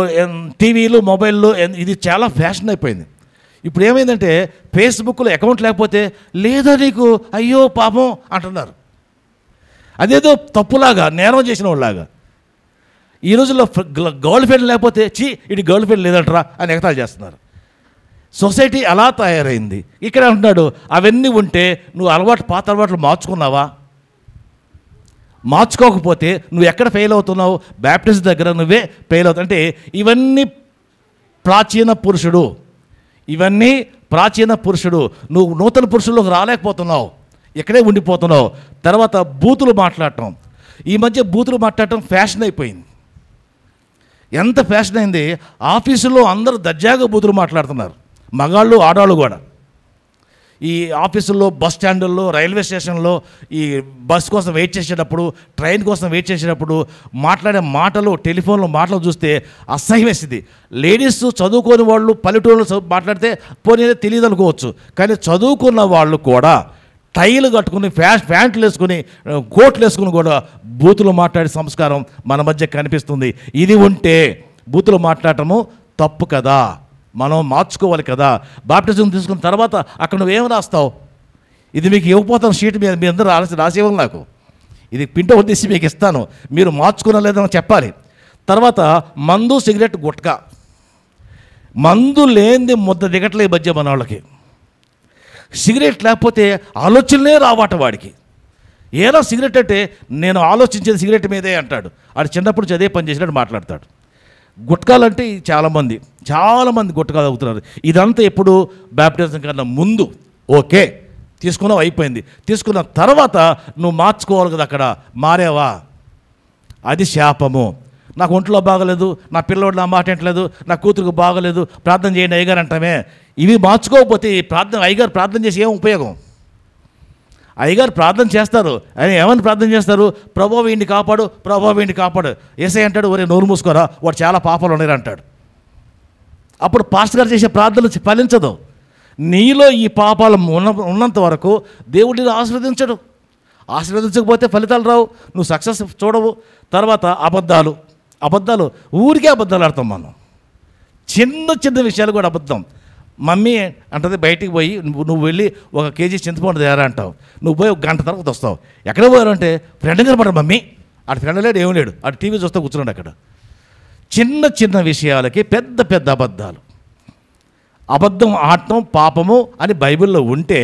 టీవీలు, మొబైల్లో ఇది చాలా ఫ్యాషన్ అయిపోయింది. ఇప్పుడు ఏమైందంటే ఫేస్బుక్లో అకౌంట్ లేకపోతే లేదా నీకు అయ్యో పాపం అంటున్నారు. అదేదో తప్పులాగా, నేరం చేసిన వాళ్ళలాగా. ఈ రోజుల్లో గర్ల్ ఫ్రెండ్ లేకపోతే ఇది గర్ల్ ఫ్రెండ్ లేదంటరా అని ఎగతాళి చేస్తున్నారు. సొసైటీ అలా తయారైంది. ఇక్కడ అంటున్నాడు అవన్నీ ఉంటే నువ్వు పాత అలవాట్లు మార్చుకున్నావా? మార్చుకోకపోతే నువ్వు ఎక్కడ ఫెయిల్ అవుతున్నావు? బ్యాప్టిస్ట్ దగ్గర నువ్వే ఫెయిల్ అవుతావు. అంటే ఇవన్నీ ప్రాచీన పురుషుడు. నువ్వు నూతన పురుషుల్లోకి రాలేకపోతున్నావు, ఇక్కడే ఉండిపోతున్నావు. తర్వాత బూతులు మాట్లాడటం. ఈ మధ్య బూతులు మాట్లాడటం ఫ్యాషన్ అయిపోయింది. ఎంత ఫ్యాషన్ అయింది, ఆఫీసులో అందరూ దర్జాగా బూతులు మాట్లాడుతున్నారు, మగాళ్ళు ఆడవాళ్ళు కూడా. ఈ ఆఫీసుల్లో, బస్ స్టాండుల్లో, రైల్వే స్టేషన్లో, ఈ బస్ కోసం వెయిట్ చేసేటప్పుడు, ట్రైన్ కోసం వెయిట్ చేసేటప్పుడు మాట్లాడే మాటలు, టెలిఫోన్లో మాటలు చూస్తే అసహ్యం వేసింది. లేడీస్ చదువుకోని వాళ్ళు పల్లెటూరులో మాట్లాడితే పోనీ తెలియదు అనుకోవచ్చు, కానీ చదువుకున్న వాళ్ళు కూడా టైలు కట్టుకుని ప్యాంట్లు వేసుకుని కోట్లు వేసుకుని కూడా బూతులు మాట్లాడే సంస్కారం మన మధ్య కనిపిస్తుంది. ఇది ఉంటే బూతులు మాట్లాడటము తప్పు కదా, మనం మార్చుకోవాలి కదా. బాప్టిజం తీసుకున్న తర్వాత అక్కడ నువ్వేం రాస్తావు? ఇది మీకు ఇవ్వకపోతాను షీట్ మీద, మీ అందరూ రాసేవాళ్ళు నాకు. ఇది ప్రింట్అవుట్ తీసి మీకు ఇస్తాను, మీరు మార్చుకున్న లేదని చెప్పాలి. తర్వాత మందు, సిగరెట్, గుట్కా. మందు లేనిది ముద్ద దిగట్లే ఈ మధ్య మన వాళ్ళకి. సిగరెట్ లేకపోతే ఆలోచనలే రావట వాడికి. ఏదో సిగరెట్ అంటే నేను ఆలోచించేది సిగరెట్ మీదే అంటాడు. ఆడు చిన్నప్పుడు చదివే పని చేసినట్టు మాట్లాడతాడు. గుట్కాలంటే చాలామంది గుట్కాలు అవుతున్నారు. ఇదంతా ఎప్పుడు బ్యాప్టిజం కన్నా ముందు. ఓకే, తీసుకున్నావు, అయిపోయింది. తీసుకున్న తర్వాత నువ్వు మార్చుకోవాలి కదా. అక్కడ మారేవా, అది శాపము. నాకు ఒంట్లో బాగలేదు, నా పిల్లోడు నా మాట ఏంటలేదు, నా కూతురుకు బాగలేదు, ప్రార్థన చేయండి అయ్యగారు అంటామే. ఇవి మార్చుకోకపోతే అయ్యగారు ప్రార్థన చేసి ఏం ఉపయోగం? అయ్యగారు ప్రార్థన చేస్తారు, ఆయన ఏమని ప్రార్థన చేస్తారు? ప్రభువా వీడిని కాపాడు. యేసయ్య అంటాడు, ఒరే నోరు మూసుకోరా, వాడు చాలా పాపాలు ఉన్నాయి అంటాడు. అప్పుడు పాస్టర్ గారు చేసే ప్రార్థనలు ఫలించదు. నీలో ఈ పాపాలు ఉన్నంత వరకు దేవుడిని ఆశీర్వదించకపోతే ఫలితాలు రావు, నువ్వు సక్సెస్ చూడవు. తర్వాత అబద్ధాలు ఊరికే అబద్ధాలు ఆడతాం మనం. చిన్న విషయాలు కూడా అబద్ధం. మమ్మీ అంటది బయటికి పోయి నువ్వు వెళ్ళి 1 కేజీ చింతపండు తేరా అంటావు. నువ్వు పోయి 1 గంట తర్వాత వస్తావు. ఎక్కడ పోయారు అంటే ఫ్రెండ్ కనపడరు మమ్మీ. ఆడు ఫ్రెండ్ లేడు, ఏం లేడు, ఆడు టీవీ చూస్తూ కూర్చున్నాడు అక్కడ. చిన్న విషయాలకి పెద్ద అబద్ధం ఆడటం పాపము అని బైబిల్లో ఉంటే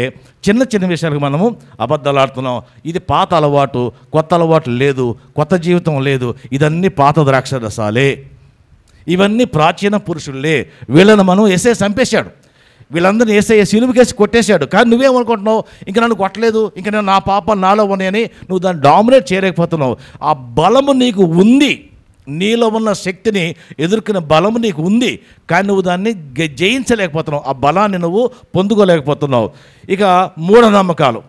చిన్న విషయాలకు మనము అబద్ధాలు ఆడుతున్నాం. ఇది పాత అలవాటు, కొత్త అలవాటు లేదు, కొత్త జీవితం లేదు. ఇదన్నీ పాత ద్రాక్ష రసాలే, ఇవన్నీ ప్రాచీన పురుషులే. వీళ్ళని మనం యేసయ్య చంపేశాడు, వీళ్ళందరినీ యేసయ్య సిలువకేసి కొట్టేశాడు. కానీ నువ్వేమనుకుంటున్నావు, ఇంకా నన్ను కొట్టలేదు, ఇంకా నేను నా పాపాలు నాలో ఉన్నాయని నువ్వు దాన్ని డామినేట్ చేయలేకపోతున్నావు. ఆ బలము నీకు ఉంది, నీలో ఉన్న శక్తిని ఎదుర్కొనే బలము నీకు ఉంది, కానీ నువ్వు దాన్ని జయించలేకపోతున్నావు, ఆ బలాన్ని నువ్వు పొందుకోలేకపోతున్నావు. ఇక మూఢనమ్మకాలు.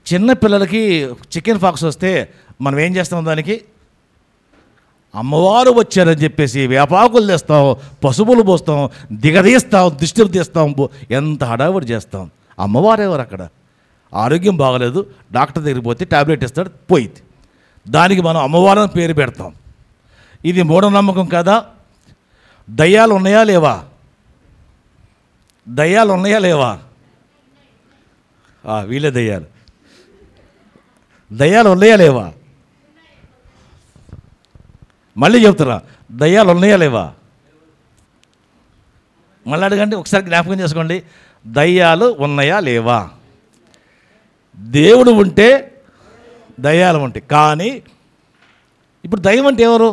చిన్నపిల్లలకి చికెన్ పాక్స్ వస్తే మనం ఏం చేస్తాం? దానికి అమ్మవారు వచ్చారని చెప్పేసి వేపాకులు తెస్తాం, పసుపులు పోస్తాం, దిగదీస్తాం, దిష్టిలు తీస్తాం, ఎంత హడావుడి చేస్తాం. అమ్మవారు ఎవరు? అక్కడ ఆరోగ్యం బాగలేదు, డాక్టర్ దగ్గరికి పోతే ట్యాబ్లెట్ ఇస్తాడు, పోయింది. దానికి మనం అమ్మవారిని పేరు పెడతాం. ఇది మూఢనమ్మకం కదా? దయ్యాలు ఉన్నాయా లేవా? వీళ్ళే దయ్యాలు ఉన్నాయా లేవా? మళ్ళీ చెప్తున్నా, దయ్యాలు ఉన్నాయా లేవా? మళ్ళీ అడగండి, ఒకసారి జ్ఞాపకం చేసుకోండి. దయ్యాలు ఉన్నాయా లేవా? దేవుడు ఉంటే దయ్యాలు ఉంటాయి. కానీ ఇప్పుడు దయ్యం అంటే ఎవరు?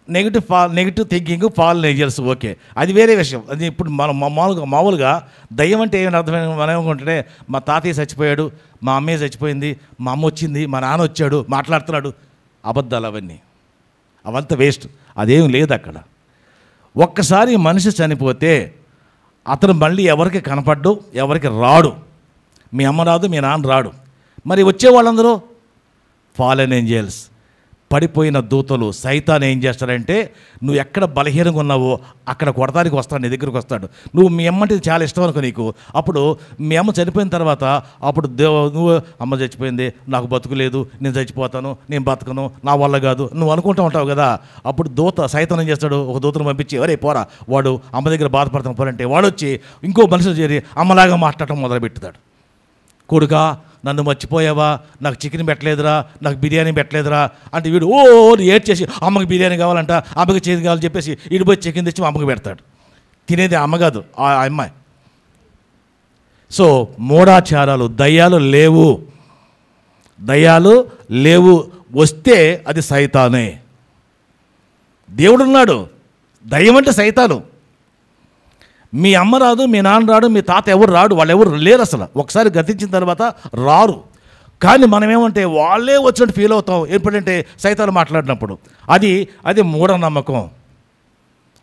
Negative thinking, fall natures. Okay, అది వేరే విషయం. అది ఇప్పుడు మనం మామూలుగా దయ్యం అంటే ఏమైనా అర్థమైన మనం ఏమనుకుంటే, మా తాతయ్య చచ్చిపోయాడు, మా అమ్మయ్య చచ్చిపోయింది, మా అమ్మ వచ్చింది, మా నాన్న వచ్చాడు, మాట్లాడుతున్నాడు. అబద్ధాలు అవన్నీ, అవంతా వేస్ట్. అదేం లేదు అక్కడ. ఒక్కసారి మనిషి చనిపోతే అతను మళ్ళీ ఎవరికి కనపడ్డు, ఎవరికి రాడు. మీ అమ్మ రాదు, మీ నాన్న రాడు. మరి వచ్చే వాళ్ళందరూ ఫాలెన్ ఏంజెల్స్, పడిపోయిన దూతలు సైతాన్ ఏం చేస్తాడంటే నువ్వు ఎక్కడ బలహీనంగా ఉన్నావో అక్కడ కొడతానికి వస్తాడు, నీ దగ్గరికి వస్తాడు. నువ్వు మీ అమ్మంటే చాలా ఇష్టం అనుకో నీకు. అప్పుడు మీ అమ్మ చనిపోయిన తర్వాత అప్పుడు నువ్వు అమ్మ చచ్చిపోయింది, నాకు బతుకులేదు, నేను చచ్చిపోతాను, నేను బతకను, నా వల్ల కాదు నువ్వు అనుకుంటూ ఉంటావు కదా. అప్పుడు సైతాన్ ఏం చేస్తాడు, ఒక దూతను పంపించి ఎవరే పోరా వాడు అమ్మ దగ్గర బాధపడతాను పోరంటే వాడు వచ్చి ఇంకో మనిషిని చేరి అమ్మలాగా మాట్లాడటం మొదలుపెట్టుతాడు. కొడుకా నన్ను మర్చిపోయావా, నాకు చికెన్ పెట్టలేదురా, నాకు బిర్యానీ పెట్టలేదురా అంటే వీడు ఏడ్చేసి అమ్మకి బిర్యానీ కావాలంట, అమ్మకి చికెన్ కావాలని చెప్పేసి వీడు పోయి చికెన్ తెచ్చి అమ్మకి పెడతాడు. తినేది అమ్మ కాదు, ఆ అమ్మాయి. సో మూఢాచారాలు, దయ్యాలు లేవు, వస్తే అది సైతానే. దేవుడున్నాడు, దయ్యం అంటే సైతాను. మీ అమ్మ రాదు, మీ నాన్న రాడు, మీ తాత ఎవరు రాడు, వాళ్ళు ఎవరు లేరు అసలు. ఒకసారి గతించిన తర్వాత రారు. కానీ మనం ఏమంటే వాళ్ళే వచ్చినట్టు ఫీల్ అవుతాం ఎప్పుడంటే సైతాను మాట్లాడినప్పుడు. అది మూఢనమ్మకం,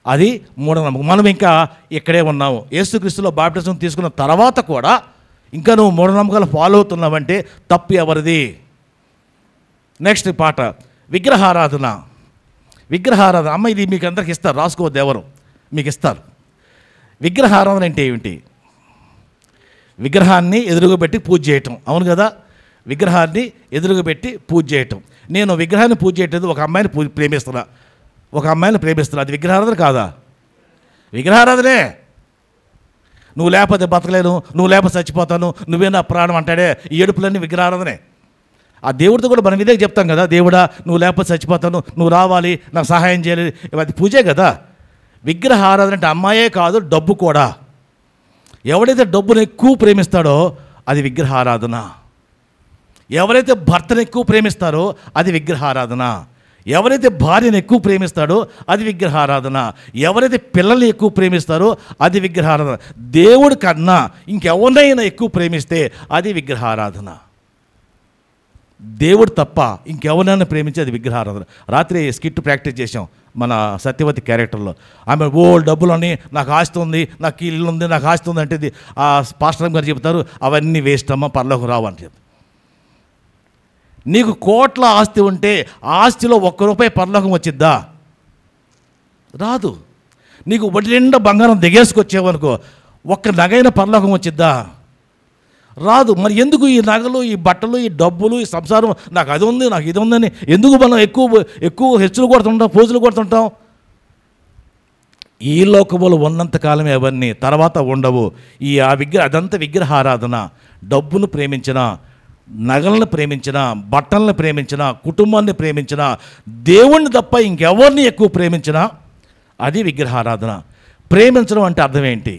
అది మూఢనమ్మకం. మనం ఇంకా ఇక్కడే ఉన్నాము. యేసుక్రీస్తులో బాప్టిజం తీసుకున్న తర్వాత కూడా ఇంకా నువ్వు మూఢనమ్మకాలు ఫాలో అవుతున్నావంటే తప్పు ఎవరిది? నెక్స్ట్ పాట విగ్రహారాధన. అమ్మ ఇది మీకు అందరికి ఇస్తారు, రాసుకోవద్దు ఎవరు, మీకు ఇస్తారు. విగ్రహారాధన అంటే ఏమిటి? విగ్రహాన్ని ఎదురుగా పెట్టి పూజ చేయటం, అవును కదా. విగ్రహాన్ని ఎదురుగా పెట్టి పూజ చేయటం. నేను విగ్రహాన్ని పూజ చేయట్లేదు, ఒక అమ్మాయిని ప్రేమిస్తున్నా, అది విగ్రహారాధన కాదా? విగ్రహారాధనే. నువ్వు లేకపోతే బతకలేను, నువ్వు లేకపోతే చచ్చిపోతాను, నువ్వే నా ప్రాణం అంటాడే, ఈ ఏడుపులన్నీ విగ్రహారాధనే. ఆ దేవుడితో కూడా మనం ఇదే చెప్తాం కదా, దేవుడా నువ్వు లేకపోతే చచ్చిపోతాను, నువ్వు రావాలి, నాకు సహాయం చేయాలి, అది పూజే కదా. విగ్రహారాధన అంటే అమ్మాయే కాదు, డబ్బు కూడా. ఎవడైతే డబ్బును ఎక్కువ ప్రేమిస్తాడో అది విగ్రహారాధన. ఎవరైతే భర్తను ఎక్కువ ప్రేమిస్తారో అది విగ్రహారాధన. ఎవరైతే భార్యను ఎక్కువ ప్రేమిస్తాడో అది విగ్రహారాధన. ఎవరైతే పిల్లల్ని ఎక్కువ ప్రేమిస్తారో అది విగ్రహారాధన. దేవుడి కన్నా ఇంకెవరినైనా ఎక్కువ ప్రేమిస్తే అది విగ్రహారాధన. దేవుడు తప్ప ఇంకెవరినైనా ప్రేమించి అది విగ్రహారాధన. రాత్రి స్కిట్ ప్రాక్టీస్ చేసాం మన సత్యవతి క్యారెక్టర్లో. ఆమె డబ్బులు అని, నాకు ఆస్తి ఉంది, నాకు ఇల్లు ఉంది, నాకు ఆస్తి ఉంది అంటే ఆ పాస్టర్ గారు చెప్తారు అవన్నీ వేస్ట్ అమ్మ, పరలోకం రావు అని చెప్పి. నీకు కోట్ల ఆస్తి ఉంటే ఆస్తిలో ₹1 పరలోకం వచ్చిద్దా? రాదు. నీకు వడ్డీ నిండా బంగారం దిగేసుకొచ్చేవనుకో ఒక్క నగైన పరలోకం వచ్చిద్దా? రాదు. మరి ఎందుకు ఈ నగలు, ఈ బట్టలు, ఈ డబ్బులు, ఈ సంసారం, నాకు అది ఉంది, నాకు ఇది ఉందని ఎందుకు మనం ఎక్కువ హెచ్చులు కొడుతుంటాం, పోజులు కొడుతుంటాం? ఈ లోకములు ఉన్నంతకాలమే అవన్నీ, తర్వాత ఉండవు. అదంతా విగ్రహారాధన. డబ్బును ప్రేమించిన, నగలను ప్రేమించిన, బట్టలను ప్రేమించిన, కుటుంబాన్ని ప్రేమించిన, దేవుణ్ణి తప్ప ఇంకెవరిని ఎక్కువ ప్రేమించినా అది విగ్రహారాధన. ప్రేమించడం అంటే అర్థం ఏంటి?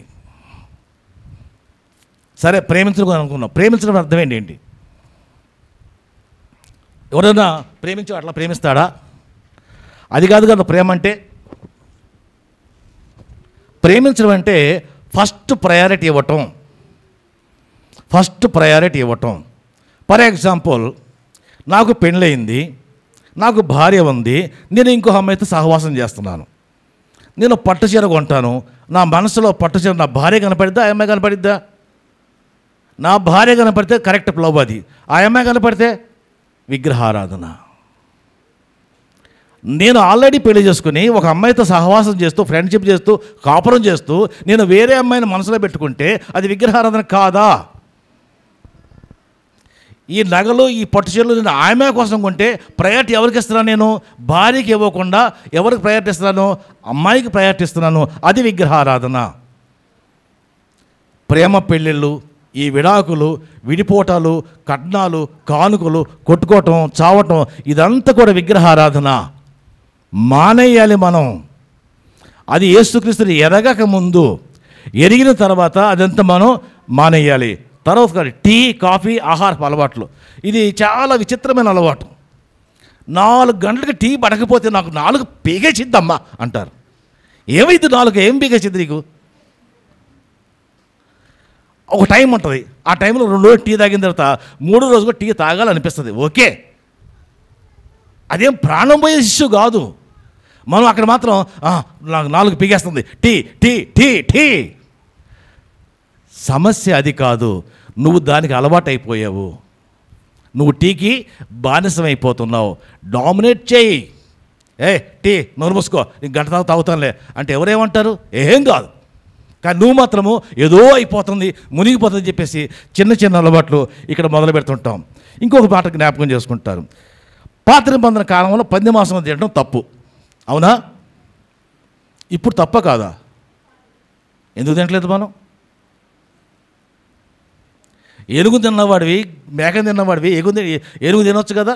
సరే ప్రేమించడం అనుకున్నాం, ప్రేమించడం అర్థం ఏంటి? ఎవరైనా అట్లా ప్రేమిస్తాడా? అది కాదు కదా ప్రేమ అంటే. ప్రేమించడం అంటే ఫస్ట్ ప్రయారిటీ ఇవ్వటం. ఫర్ ఎగ్జాంపుల్, నాకు పెళ్ళయింది, నాకు భార్య ఉంది, నేను ఇంకో అమ్మాయితో సహవాసం చేస్తున్నాను. నేను పట్టు చీర కొంటాను, నా మనసులో పట్టు చీర నా భార్య కనపడిద్దా, ఆ అమ్మాయి కనపడిద్దా? నా భార్య కనపడితే కరెక్ట్ లవ్ అది, ఆ అమ్మాయి కనపడితే విగ్రహారాధన. నేను ఆల్రెడీ పెళ్లి చేసుకుని ఒక అమ్మాయితో సహవాసం చేస్తూ, ఫ్రెండ్షిప్ చేస్తూ, కాపురం చేస్తూ నేను వేరే అమ్మాయిని మనసులో పెట్టుకుంటే అది విగ్రహారాధన కాదా? ఈ నగలు, ఈ పట్టు చీరలు నేను ఆమె కోసం కొంటే ప్రయారిటీ ఎవరికి ఇస్తున్నాను? నేను భార్యకి ఇవ్వకుండా ఎవరికి ప్రయారిటీ ఇస్తున్నాను? అమ్మాయికి ప్రయారిటీ ఇస్తున్నాను. అది విగ్రహారాధన. ప్రేమ పెళ్ళిళ్ళు, ఈ విడాకులు, విడిపోటాలు, కట్నాలు, కానుకలు, కొట్టుకోవటం, చావటం, ఇదంతా కూడా విగ్రహారాధన. మానేయాలి మనం. అది యేసుక్రీస్తుని ఎరగక ముందు, ఎరిగిన తర్వాత అదంతా మనం మానేయాలి. తర్వాత టీ, కాఫీ, ఆహారపు అలవాట్లు, ఇది చాలా విచిత్రమైన అలవాటు. 4 గంటలకి టీ పడకపోతే నాకు 4 పీగేసిద్దమ్మా అంటారు. ఏమైంది 4 ఏం పీగేసింది నీకు? ఒక టైం ఉంటుంది, ఆ టైంలో 2 రోజులు టీ తాగిన తర్వాత 3వ రోజు కూడా టీ తాగాలనిపిస్తుంది. ఓకే, అదేం ప్రాణం పోయే ఇష్యూ కాదు. మనం అక్కడ మాత్రం నాకు 4 పీగేస్తుంది, టీ టీ టీ టీ. సమస్య అది కాదు, నువ్వు దానికి అలవాటు అయిపోయావు. నువ్వు టీకి బానిసమైపోతున్నావు. డామినేట్ చేయి. టీ నోరు మూసుకో, నీకు గంట తర్వాత తాగుతానులే అంటే ఎవరేమంటారు? ఏం కాదు. కానీ నువ్వు మాత్రము ఏదో అయిపోతుంది, మునిగిపోతుంది చెప్పేసి చిన్న చిన్న అలవాట్లు ఇక్కడ మొదలు పెడుతుంటాం. ఇంకొక మాట జ్ఞాపకం చేసుకుంటారు. పాత నిబంధన కాలంలో పంది మాంసం తినడం తప్పు, అవునా? ఇప్పుడు తప్ప కాదా? ఎందుకు తినట్లేదు మనం? ఏనుగు తిన్నవాడివి, మేకను తిన్నవాడివి, ఏనుగు తినొచ్చు కదా,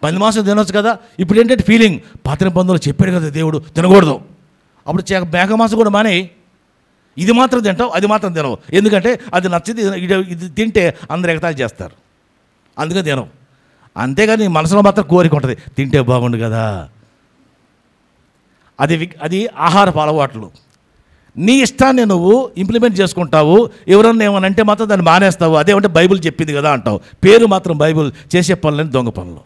పంది మాంసం తినొచ్చు కదా. ఇప్పుడు ఏంటంటే ఫీలింగ్, పాత నిబంధనలు చెప్పాడు కదా దేవుడు తినకూడదు, అప్పుడు మేక మాంసం కూడా మానే, ఇది మాత్రం తింటావు, అది మాత్రం తినవు. ఎందుకంటే అది నచ్చింది, ఇది తింటే అందరు ఎగతాళి చేస్తారు, అందుకని తినవు. అంతేగాని నీ మనసులో మాత్రం కోరిక ఉంటుంది, తింటే బాగుండు కదా. అది ఆహారపు అలవాట్లు. నీ ఇష్టాన్ని నువ్వు ఇంప్లిమెంట్ చేసుకుంటావు. ఎవరన్నా ఏమనంటే మాత్రం దాన్ని మానేస్తావు. అదేమంటే బైబిల్ చెప్పింది కదా అంటావు. పేరు మాత్రం బైబిల్, చేసే పనులని దొంగ పనులు.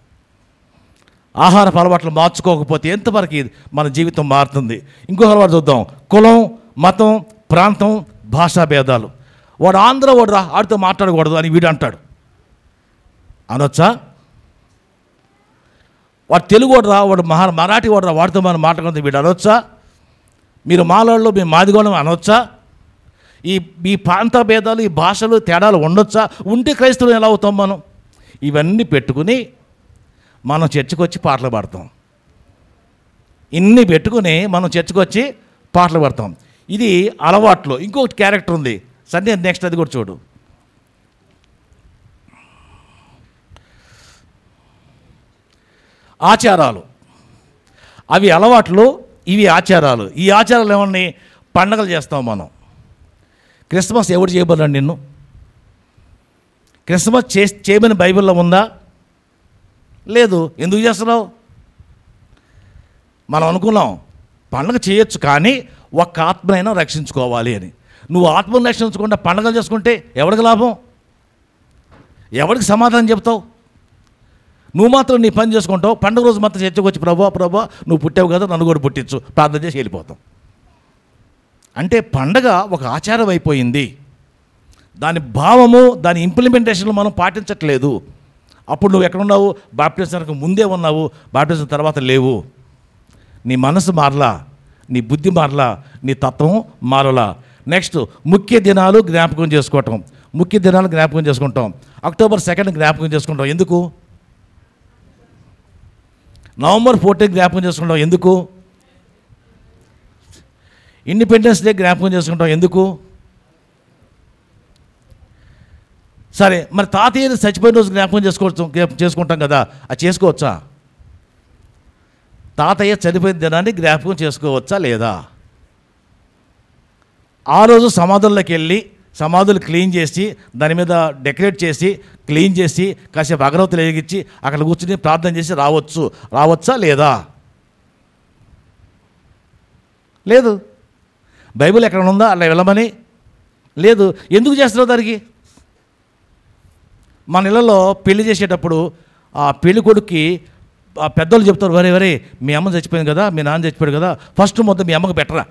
ఆహారపు అలవాట్లు మార్చుకోకపోతే ఎంతవరకు మన జీవితం మారుతుంది? ఇంకొక అలవాటు చూద్దాం. కులం, మతం, ప్రాంతం, భాషా భేదాలు. వాడు ఆంధ్ర వాడురా, ఆడితో మాట్లాడకూడదు అని వీడు అంటాడు, అనొచ్చా? వాడు తెలుగు వాడురా, వాడు మరాఠీ వాడురా, వాడితో మనం మాట్లాడుకుంటే వీడు అనొచ్చా? మీరు మాలోళ్ళు, మేము మాదిగోళం అనొచ్చా? ఈ ప్రాంత భేదాలు, ఈ భాషలు తేడాలు ఉండొచ్చా? ఉంటే క్రైస్తవులు ఎలా అవుతాం మనం? ఇవన్నీ పెట్టుకుని మనం చర్చకు వచ్చి పాటలు పాడతాం. ఇన్ని పెట్టుకుని మనం చర్చకు వచ్చి పాటలు పాడతాం. ఇది అలవాట్లు. ఇంకొకటి క్యారెక్టర్ ఉంది. సరే, నెక్స్ట్ అది కూడా చూడు. ఆచారాలు. అవి అలవాట్లు, ఇవి ఆచారాలు. ఈ ఆచారాలు ఏమన్నా పండగలు చేస్తాం మనం. క్రిస్మస్ ఎవరు చేయబోదండి నిన్ను? క్రిస్మస్ చేయమని బైబిల్లో ఉందా? లేదు. ఎందుకు చేస్తున్నావు? మనం అనుకున్నాం పండగ చేయొచ్చు, కానీ ఒక్క ఆత్మనైనా రక్షించుకోవాలి అని. నువ్వు ఆత్మను రక్షించకుండా పండగలు చేసుకుంటే ఎవరికి లాభం? ఎవరికి సమాధానం చెప్తావు? నువ్వు మాత్రం నీ పని చేసుకుంటావు. పండుగ రోజు మాత్రం చర్చకు వచ్చి ప్రభా నువ్వు పుట్టావు కదా, నన్ను కూడా పుట్టించు, ప్రార్థన చేసి వెళ్ళిపోతాం. అంటే పండగ ఒక ఆచారం అయిపోయింది. దాని భావము, దాని ఇంప్లిమెంటేషన్లో మనం పాటించట్లేదు. అప్పుడు నువ్వు ఎక్కడున్నావు? బాప్టిజానికి ముందే ఉన్నావు, బాప్టిజం తర్వాత లేవు. నీ మనసు మారలా, నీ బుద్ధి మారలా, నీ తత్వం మారలా. నెక్స్ట్, ముఖ్య దినాలు జ్ఞాపకం చేసుకోవటం. ముఖ్య దినాలు జ్ఞాపకం చేసుకుంటాం. అక్టోబర్ 2 జ్ఞాపకం చేసుకుంటాం. ఎందుకు? నవంబర్ 14 జ్ఞాపకం చేసుకుంటాం. ఎందుకు? ఇండిపెండెన్స్ డే జ్ఞాపకం చేసుకుంటాం. ఎందుకు? సరే, మరి తాతయ్య చచ్చిపోయిన రోజు జ్ఞాపకం చేసుకుంటాం కదా, అది చేసుకోవచ్చా? తాతయ్య చనిపోయిన దినాన్ని జ్ఞాపకం చేసుకోవచ్చా లేదా? ఆ రోజు సమాధుల్లోకి వెళ్ళి సమాధులు క్లీన్ చేసి, దాని మీద డెకరేట్ చేసి, క్లీన్ చేసి, కాసేపు అగరవత్తులు వెలిగించి అక్కడ కూర్చుని ప్రార్థన చేసి రావచ్చా లేదా? లేదు. బైబిల్ ఎక్కడ ఉందా అలా వెళ్ళమని? లేదు. ఎందుకు చేస్తున్నావు దానికి? మన ఇళ్ళలో పెళ్లి చేసేటప్పుడు ఆ పెళ్లి కొడుక్కి ఆ పెద్దోళ్ళు చెప్తారు, వరే మీ అమ్మ చచ్చిపోయింది కదా, మీ నాన్న చచ్చిపోయాడు కదా, ఫస్ట్ మొత్తం మీ అమ్మకు పెట్టరా.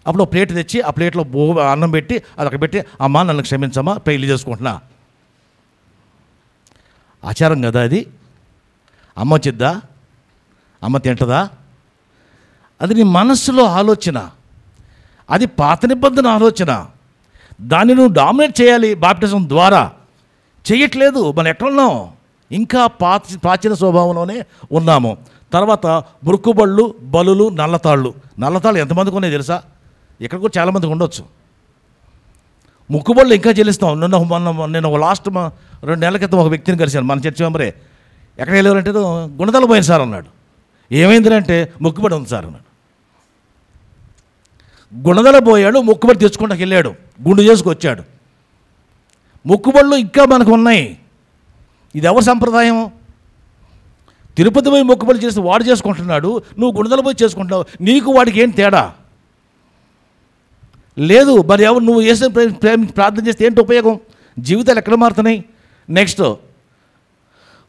అప్పుడు ప్లేట్ తెచ్చి ఆ ప్లేట్లో అన్నం పెట్టి అది అక్కడ పెట్టి, అమ్మ నన్ను క్షమించమ్మా, పెళ్లి చేసుకుంటున్నా. ఆచారం కదా అది. అమ్మ వచ్చిద్దా? అమ్మ తింటదా? అది నీ మనస్సులో ఆలోచన, అది పాత నిబంధన ఆలోచన. దాన్ని నువ్వు డామినేట్ చేయాలి బాప్టిజం ద్వారా. చేయట్లేదు. మనం ఎక్కడున్నాం? ఇంకా ప్రాచీన స్వభావంలోనే ఉన్నాము. తర్వాత మురుక్కుబళ్ళు, బలులు, నల్లతాళ్ళు ఎంతమందికి ఉన్నాయి తెలుసా? ఇక్కడ కూడా చాలామందికి ఉండొచ్చు. ముక్కుబళ్ళు ఇంకా చెల్లిస్తాం. నేను లాస్ట్ 2 నెలల క్రితం ఒక వ్యక్తిని కలిశాను, మన చర్చి మెంబరే. ఎక్కడ వెళ్ళారంటే గుణదల పోయింది సార్ అన్నాడు. ఏమైందంటే ముక్కుబడి ఉంది సార్ అన్నాడు. గుణదల పోయాడు, ముక్కుబడి తెచ్చుకుంటాకి వెళ్ళాడు, గుండు చేసుకొచ్చాడు. ముక్కుబళ్ళు ఇంకా మనకు ఉన్నాయి. ఇది ఎవరి సంప్రదాయం? తిరుపతి పోయి మొక్కుబడి చేసి వాడు చేసుకుంటున్నాడు, నువ్వు గుణదల పోయి చేసుకుంటున్నావు. నీకు వాడికి ఏం తేడా లేదు. మరి ఎవరు నువ్వు వేసే ప్రార్థన చేస్తే ఏంటి ఉపయోగం? జీవితాలు ఎక్కడ మారుతున్నాయి? నెక్స్ట్,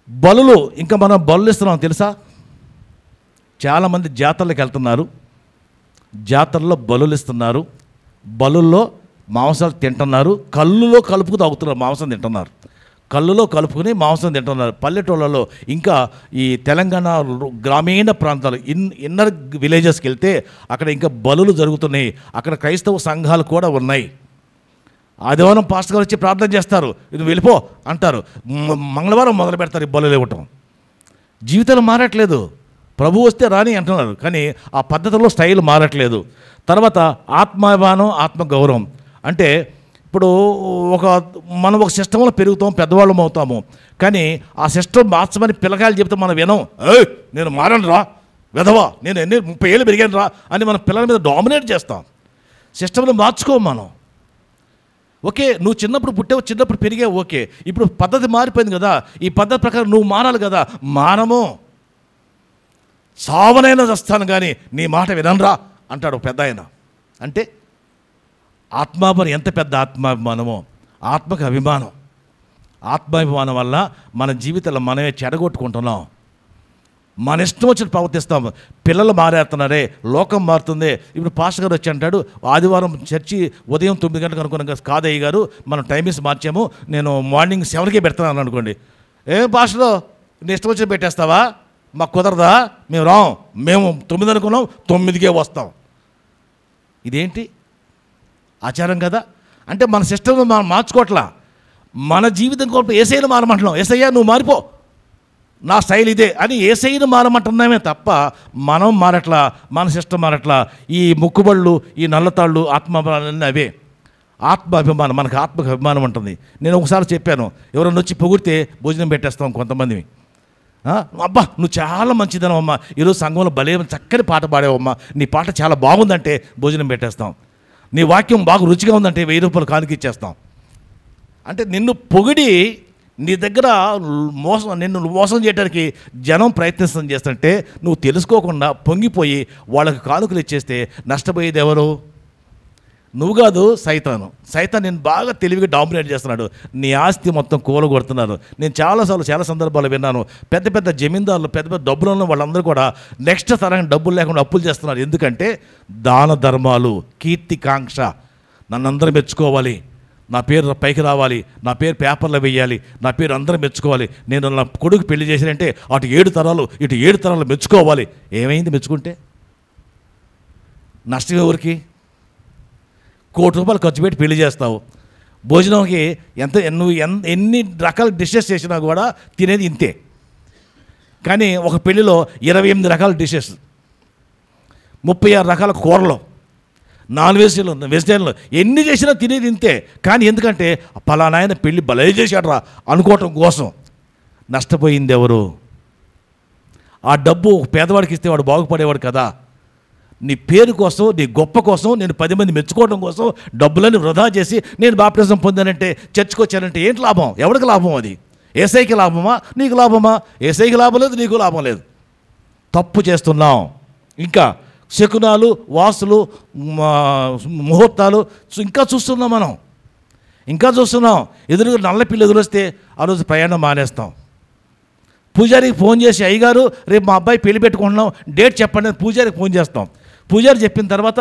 బలులు. ఇంకా మనం బలులు ఇస్తున్నాం తెలుసా? చాలామంది జాతరలకు వెళ్తున్నారు, జాతరలో బలులు ఇస్తున్నారు, బలుల్లో మాంసాలు తింటున్నారు, కళ్ళులో కలుపుకు తాగుతున్నారు, మాంసం తింటున్నారు. కళ్ళులో కలుపుకొని మాంసం తింటున్నారు. పల్లెటూళ్ళలో ఇంకా ఈ తెలంగాణ గ్రామీణ ప్రాంతాలు ఇన్నర్ విలేజెస్కి వెళ్తే అక్కడ ఇంకా బలులు జరుగుతున్నాయి. అక్కడ క్రైస్తవ సంఘాలు కూడా ఉన్నాయి. ఆదివారం పాస్టర్ గారు వచ్చి ప్రార్థన చేస్తారు, ఇది వెళ్ళిపో అంటారు. మంగళవారం మొదలు పెడతారు ఈ బలులు ఇవ్వటం. జీవితాలు మారట్లేదు. ప్రభు వస్తే రాని అంటున్నారు, కానీ ఆ పద్ధతిలో స్టైల్ మారట్లేదు. తర్వాత ఆత్మాభిమానం, ఆత్మగౌరవం అంటే ఇప్పుడు మనం ఒక సిస్టంలో పెరుగుతాం, పెద్దవాళ్ళం అవుతాము. కానీ ఆ సిస్టమ్ మార్చమని పిల్లకాయలు చెప్తే మనం వినం. నేను మారను రా విధవా, నేను 30 ఏళ్ళు పెరిగాను రా అని మన పిల్లల మీద డామినేట్ చేస్తాం. సిస్టమ్ని మార్చుకోము మనం. ఓకే, నువ్వు చిన్నప్పుడు పుట్టావు, చిన్నప్పుడు పెరిగావు, ఓకే. ఇప్పుడు పద్ధతి మారిపోయింది కదా, ఈ పద్ధతి ప్రకారం నువ్వు మారాలి కదా. మానము, సావనైనా చస్తాను కానీ నీ మాట వినరా అంటాడు పెద్ద ఆయన. అంటే ఆత్మాభిమానం ఎంత పెద్ద ఆత్మాభిమానమో, ఆత్మకు అభిమానం. ఆత్మాభిమానం వల్ల మన జీవితంలో మనమే చెడగొట్టుకుంటున్నాం. మన ఇష్టం వచ్చి ప్రవర్తిస్తాము. పిల్లలు మారేస్తున్నారే, లోకం మారుతుంది. ఇప్పుడు పాస్టర్ గారు వచ్చి అంటాడు, ఆదివారం చర్చి ఉదయం 9 గంటలకు అనుకున్నాం కాదయ్య గారు, మనం టైమింగ్స్ మార్చాము, నేను మార్నింగ్ 7కే పెడతాను అనుకోండి. ఏం పాస్టర్ నీ ఇష్టం వచ్చి పెట్టేస్తావా, మాకు కుదరదా, మేము రాం, మేము 9 అనుకున్నాం 9కే వస్తాం. ఇదేంటి ఆచారం కదా. అంటే మన సిస్టమ్ని మనం మార్చుకోవట్లా. మన జీవితం కోసం ఏసైని మారమంటున్నాం. ఏసయ్యా నువ్వు మారిపో, నా స్టైల్ ఇదే అని ఏసైని మారమంటున్నామే తప్ప మనం మారట్లా, మన సిస్టమ్ మారట్లా. ఈ ముక్కుబళ్ళు, ఈ నల్లతాళ్ళు, ఆత్మాభిమానాలన్నీ అవే. ఆత్మాభిమానం, మనకు ఆత్మకు అభిమానం ఉంటుంది. నేను ఒకసారి చెప్పాను, ఎవరన్నా వచ్చి పొగిడితే భోజనం పెట్టేస్తాం కొంతమంది. అబ్బా నువ్వు చాలా మంచిదనమ్మా, ఈరోజు సంఘంలో భలే చక్కని పాట పాడావమ్మా, నీ పాట చాలా బాగుందంటే భోజనం పెట్టేస్తాం. నీ వాక్యం బాగా రుచిగా ఉందంటే 1000 రూపాయలు కానుక ఇచ్చేస్తాం. అంటే నిన్ను పొగిడి నీ దగ్గర నిన్ను మోసం చేయడానికి జనం ప్రయత్నిస్తాం చేస్తుంటే నువ్వు తెలుసుకోకుండా పొంగిపోయి వాళ్ళకి కానుకలు ఇచ్చేస్తే నష్టపోయేది ఎవరు? నువ్వు కాదు, సైతాను. నేను బాగా తెలివిగా డామినేట్ చేస్తున్నాడు. నీ ఆస్తి మొత్తం కూలగొడుతున్నారు. నేను చాలా సందర్భాలు విన్నాను. పెద్ద పెద్ద జమీందారులు, పెద్ద పెద్ద డబ్బులు ఉన్న వాళ్ళందరూ కూడా నెక్స్ట్ తరం డబ్బులు లేకుండా అప్పులు చేస్తున్నారు. ఎందుకంటే దాన ధర్మాలు, కీర్తికాంక్ష, నన్ను అందరూ మెచ్చుకోవాలి, నా పేరు పైకి రావాలి, నా పేరు పేపర్లో వేయాలి, నా పేరు అందరూ మెచ్చుకోవాలి, నేను నా కొడుకు పెళ్లి చేశానంటే అటు 7 తరాలు ఇటు 7 తరాలు మెచ్చుకోవాలి. ఏమైంది మెచ్చుకుంటే? నష్టం ఎవరికి? 1 కోటి రూపాయలు ఖర్చు పెట్టి పెళ్లి చేస్తావు. భోజనంకి నువ్వు ఎన్ని రకాల డిషెస్ చేసినా కూడా తినేది ఇంతే. కానీ ఒక పెళ్లిలో 28 రకాల డిషెస్, 36 రకాల కూరలు, నాన్ వెజిటేరియన్లు ఎన్ని చేసినా తినేది ఇంతే. కానీ ఎందుకంటే పలానా ఆయన పెళ్ళి భలే చేశాడు రా అనుకోవటం కోసం నష్టపోయింది ఎవరు? ఆ డబ్బు పేదవాడికి ఇస్తే వాడు బాగుపడేవాడు కదా. నీ పేరు కోసం, నీ గొప్ప కోసం, నేను 10 మంది మెచ్చుకోవడం కోసం డబ్బులని వృధా చేసి నేను బాప్టిజం పొందానంటే, చర్చకు వచ్చానంటే ఏంటి లాభం? ఎవరికి లాభం? అది ఏసైకి లాభమా, నీకు లాభమా? ఏసైకి లాభం లేదు, నీకు లాభం లేదు. తప్పు చేస్తున్నాం. ఇంకా శకునాలు, వాసులు, ముహూర్తాలు ఇంకా చూస్తున్నాం మనం, ఇంకా చూస్తున్నాం. ఎదురుగా నల్ల పిల్లి ఎదురొస్తే ఆ రోజు ప్రయాణం మానేస్తాం. పూజారికి ఫోన్ చేసి, అయ్యగారు రేపు మా అబ్బాయి పెళ్లి పెట్టుకుంటున్నాం, డేట్ చెప్పండి అని పూజారికి ఫోన్ చేస్తాం. పూజారి చెప్పిన తర్వాత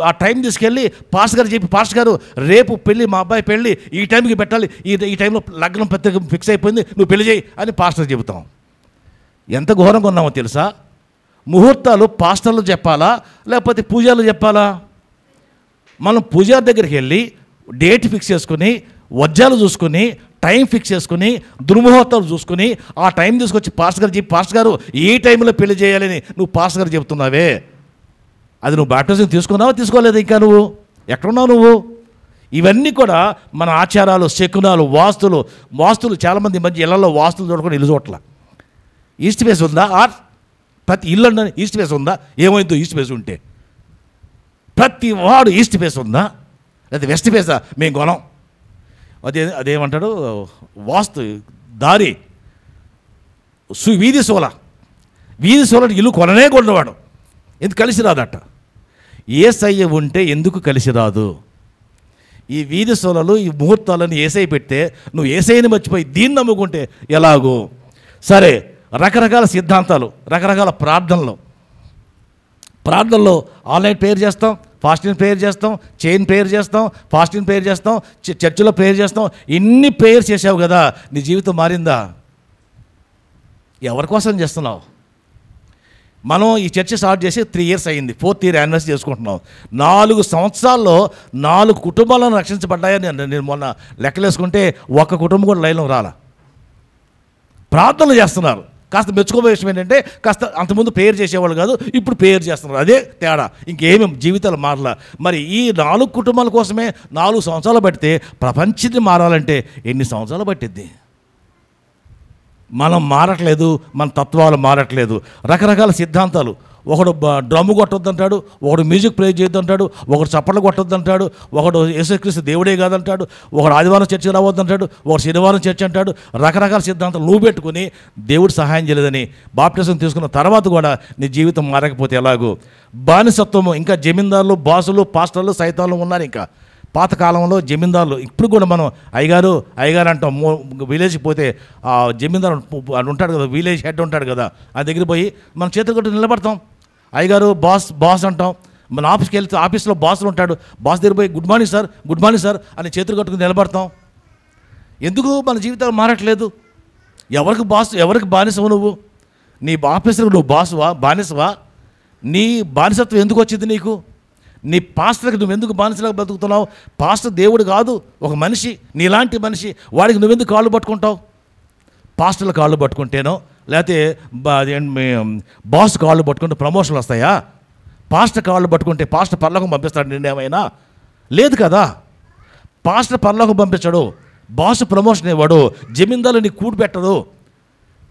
ఆ టైం తీసుకెళ్ళి పాస్టర్ గారు చెప్పి, పాస్టర్ గారు రేపు పెళ్ళి, మా అబ్బాయి పెళ్ళి ఈ టైంకి పెట్టాలి, ఈ టైంలో లగ్నం పత్రిక ఫిక్స్ అయిపోయింది, నువ్వు పెళ్లి చేయి అని పాస్టర్ చెబుతాం. ఎంత ఘోరంగా ఉన్నామో తెలుసా? ముహూర్తాలు పాస్టర్లు చెప్పాలా లేకపోతే పూజారులు చెప్పాలా? మనం పూజారి దగ్గరికి వెళ్ళి డేట్ ఫిక్స్ చేసుకుని, వజ్జాలు చూసుకుని, టైం ఫిక్స్ చేసుకుని, దుర్ముహూర్తాలు చూసుకుని ఆ టైం తీసుకొచ్చి పాస్టర్ గారు చెప్పి, పాస్టర్ గారు ఈ టైంలో పెళ్లి చేయాలని నువ్వు పాస్టర్ గారు చెబుతున్నావే, అది నువ్వు బాప్టిజం తీసుకున్నావా తీసుకోలేదు? ఇంకా నువ్వు ఎక్కడున్నావు నువ్వు? ఇవన్నీ కూడా మన ఆచారాలు, శకునాలు, వాస్తులు చాలామంది మధ్య ఇళ్లలో వాస్తులు చూడకుండా ఇల్లు చూడట్ల. ఈస్ట్ ఫేస్ ఉందా? ప్రతి ఇల్లు అంటే ఈస్ట్ ఫేస్ ఉందా? ఏమైందో ఈస్ట్ ఫేస్ ఉంటే? ప్రతి వాడు ఈస్ట్ ఫేస్ ఉందా లేదా వెస్ట్ ఫేసా? మేము కొనం. అదేమంటాడు వాస్తు దారి వీధి సోల ఇల్లు కొననే కొన్నవాడు. ఎందుకు కలిసి రాదట? ఏసయ్య ఉంటే ఎందుకు కలిసి రాదు? ఈ వీధి సోలలు, ఈ ముహూర్తాలను ఏసై పెడితే నువ్వు ఏసైని మర్చిపోయి దీన్ని నమ్ముకుంటే ఎలాగో? సరే, రకరకాల సిద్ధాంతాలు, రకరకాల ప్రార్థనలో ఆన్లైన్ ప్రేయర్ చేస్తాం, ఫాస్టింగ్ ప్రేయర్ చేస్తాం, చైన్ ప్రేయర్ చేస్తాం, ఫాస్టింగ్ ప్రేయర్ చేస్తాం, చర్చిలో ప్రేయర్ చేస్తాం. ఇన్ని ప్రేయర్ చేసావు కదా, నీ జీవితం మారిందా? ఎవరి కోసం చేస్తున్నావు? మనం ఈ చర్చ స్టార్ట్ చేసి 3 years అయింది, 4th year యానివర్సరీ చేసుకుంటున్నాం. 4 సంవత్సరాల్లో 4 కుటుంబాలను రక్షించబడ్డాయని నేను మొన్న లెక్కలేసుకుంటే ఒక్క కుటుంబం కూడా లైన్లో రాలా. ప్రార్థనలు చేస్తున్నారు. కాస్త మెచ్చుకోబోయే విషయం ఏంటంటే కాస్త అంతకుముందు ప్రేయర్ చేసేవాళ్ళు కాదు, ఇప్పుడు ప్రేయర్ చేస్తున్నారు. అదే తేడా, ఇంకేమీ జీవితాలు మారలా. మరి ఈ 4 కుటుంబాల కోసమే 4 సంవత్సరాలు పడితే ప్రపంచాన్ని మారాలంటే ఎన్ని సంవత్సరాలు పట్టిద్ది? మనం మారట్లేదు, మన తత్వాలు మారట్లేదు. రకరకాల సిద్ధాంతాలు, ఒకడు డ్రమ్ము కొట్టొద్దంటాడు, ఒకడు మ్యూజిక్ ప్లే చేయొద్దంటాడు, ఒకడు చప్పట్లు కొట్టొద్దంటాడు, ఒకడు యేసుక్రీస్తు దేవుడే కాదంటాడు, ఒకడు ఆదివారం చర్చికి రావద్దంటాడు, ఒకడు శనివారం చర్చి అంటాడు. రకరకాల సిద్ధాంతాలు నువ్వు పెట్టుకుని దేవుడు సహాయం చేయలేదని బాప్టిజం తీసుకున్న తర్వాత కూడా నీ జీవితం మారకపోతే ఎలాగో? బానిసత్వము, ఇంకా జమీందారులు, బాసులు, పాస్టర్లు, సైతాన్లు ఉన్నారు. ఇంకా పాతకాలంలో జమీందారులు, ఇప్పుడు కూడా మనం అయ్యగారు అంటాం. విలేజ్కి పోతే ఆ జమీందారు ఉంటాడు కదా, విలేజ్ హెడ్ ఉంటాడు కదా, ఆ దగ్గర పోయి మనం చేతులు కట్టు నిలబడతాం. అయ్యగారు బాస్ అంటాం. మన ఆఫీస్కి వెళ్తే ఆఫీస్లో బాసులు ఉంటాడు, బాస్ దగ్గర పోయి గుడ్ మార్నింగ్ సార్ అని చేతులు కట్టుకుని నిలబడతాం. ఎందుకు మన జీవితాలు మారట్లేదు? ఎవరికి బానిసవు నువ్వు? నీ ఆఫీసర్కి నువ్వు బానిసవా? నీ బానిసత్వం ఎందుకు వచ్చింది నీకు? నీ పాస్టర్కి నువ్వు ఎందుకు బానిసలాగా బ్రతుకుతున్నావు? పాస్టర్ దేవుడు కాదు, ఒక మనిషి, నీలాంటి మనిషి. వాడికి నువ్వెందుకు కాళ్ళు పట్టుకుంటావు? పాస్టర్లు కాళ్ళు పట్టుకుంటేనో లేకపోతే బాస్ కాళ్ళు పట్టుకుంటే ప్రమోషన్లు వస్తాయా? పాస్టర్ కాళ్ళు పట్టుకుంటే పాస్టర్ పరలోకం పంపిస్తాడు నిన్నేమైనా? లేదు కదా. పాస్టర్ పరలోకం పంపించడు, బాస్ ప్రమోషన్ ఇవ్వడు, జమీందారులు నీకు కూడు పెట్టడు.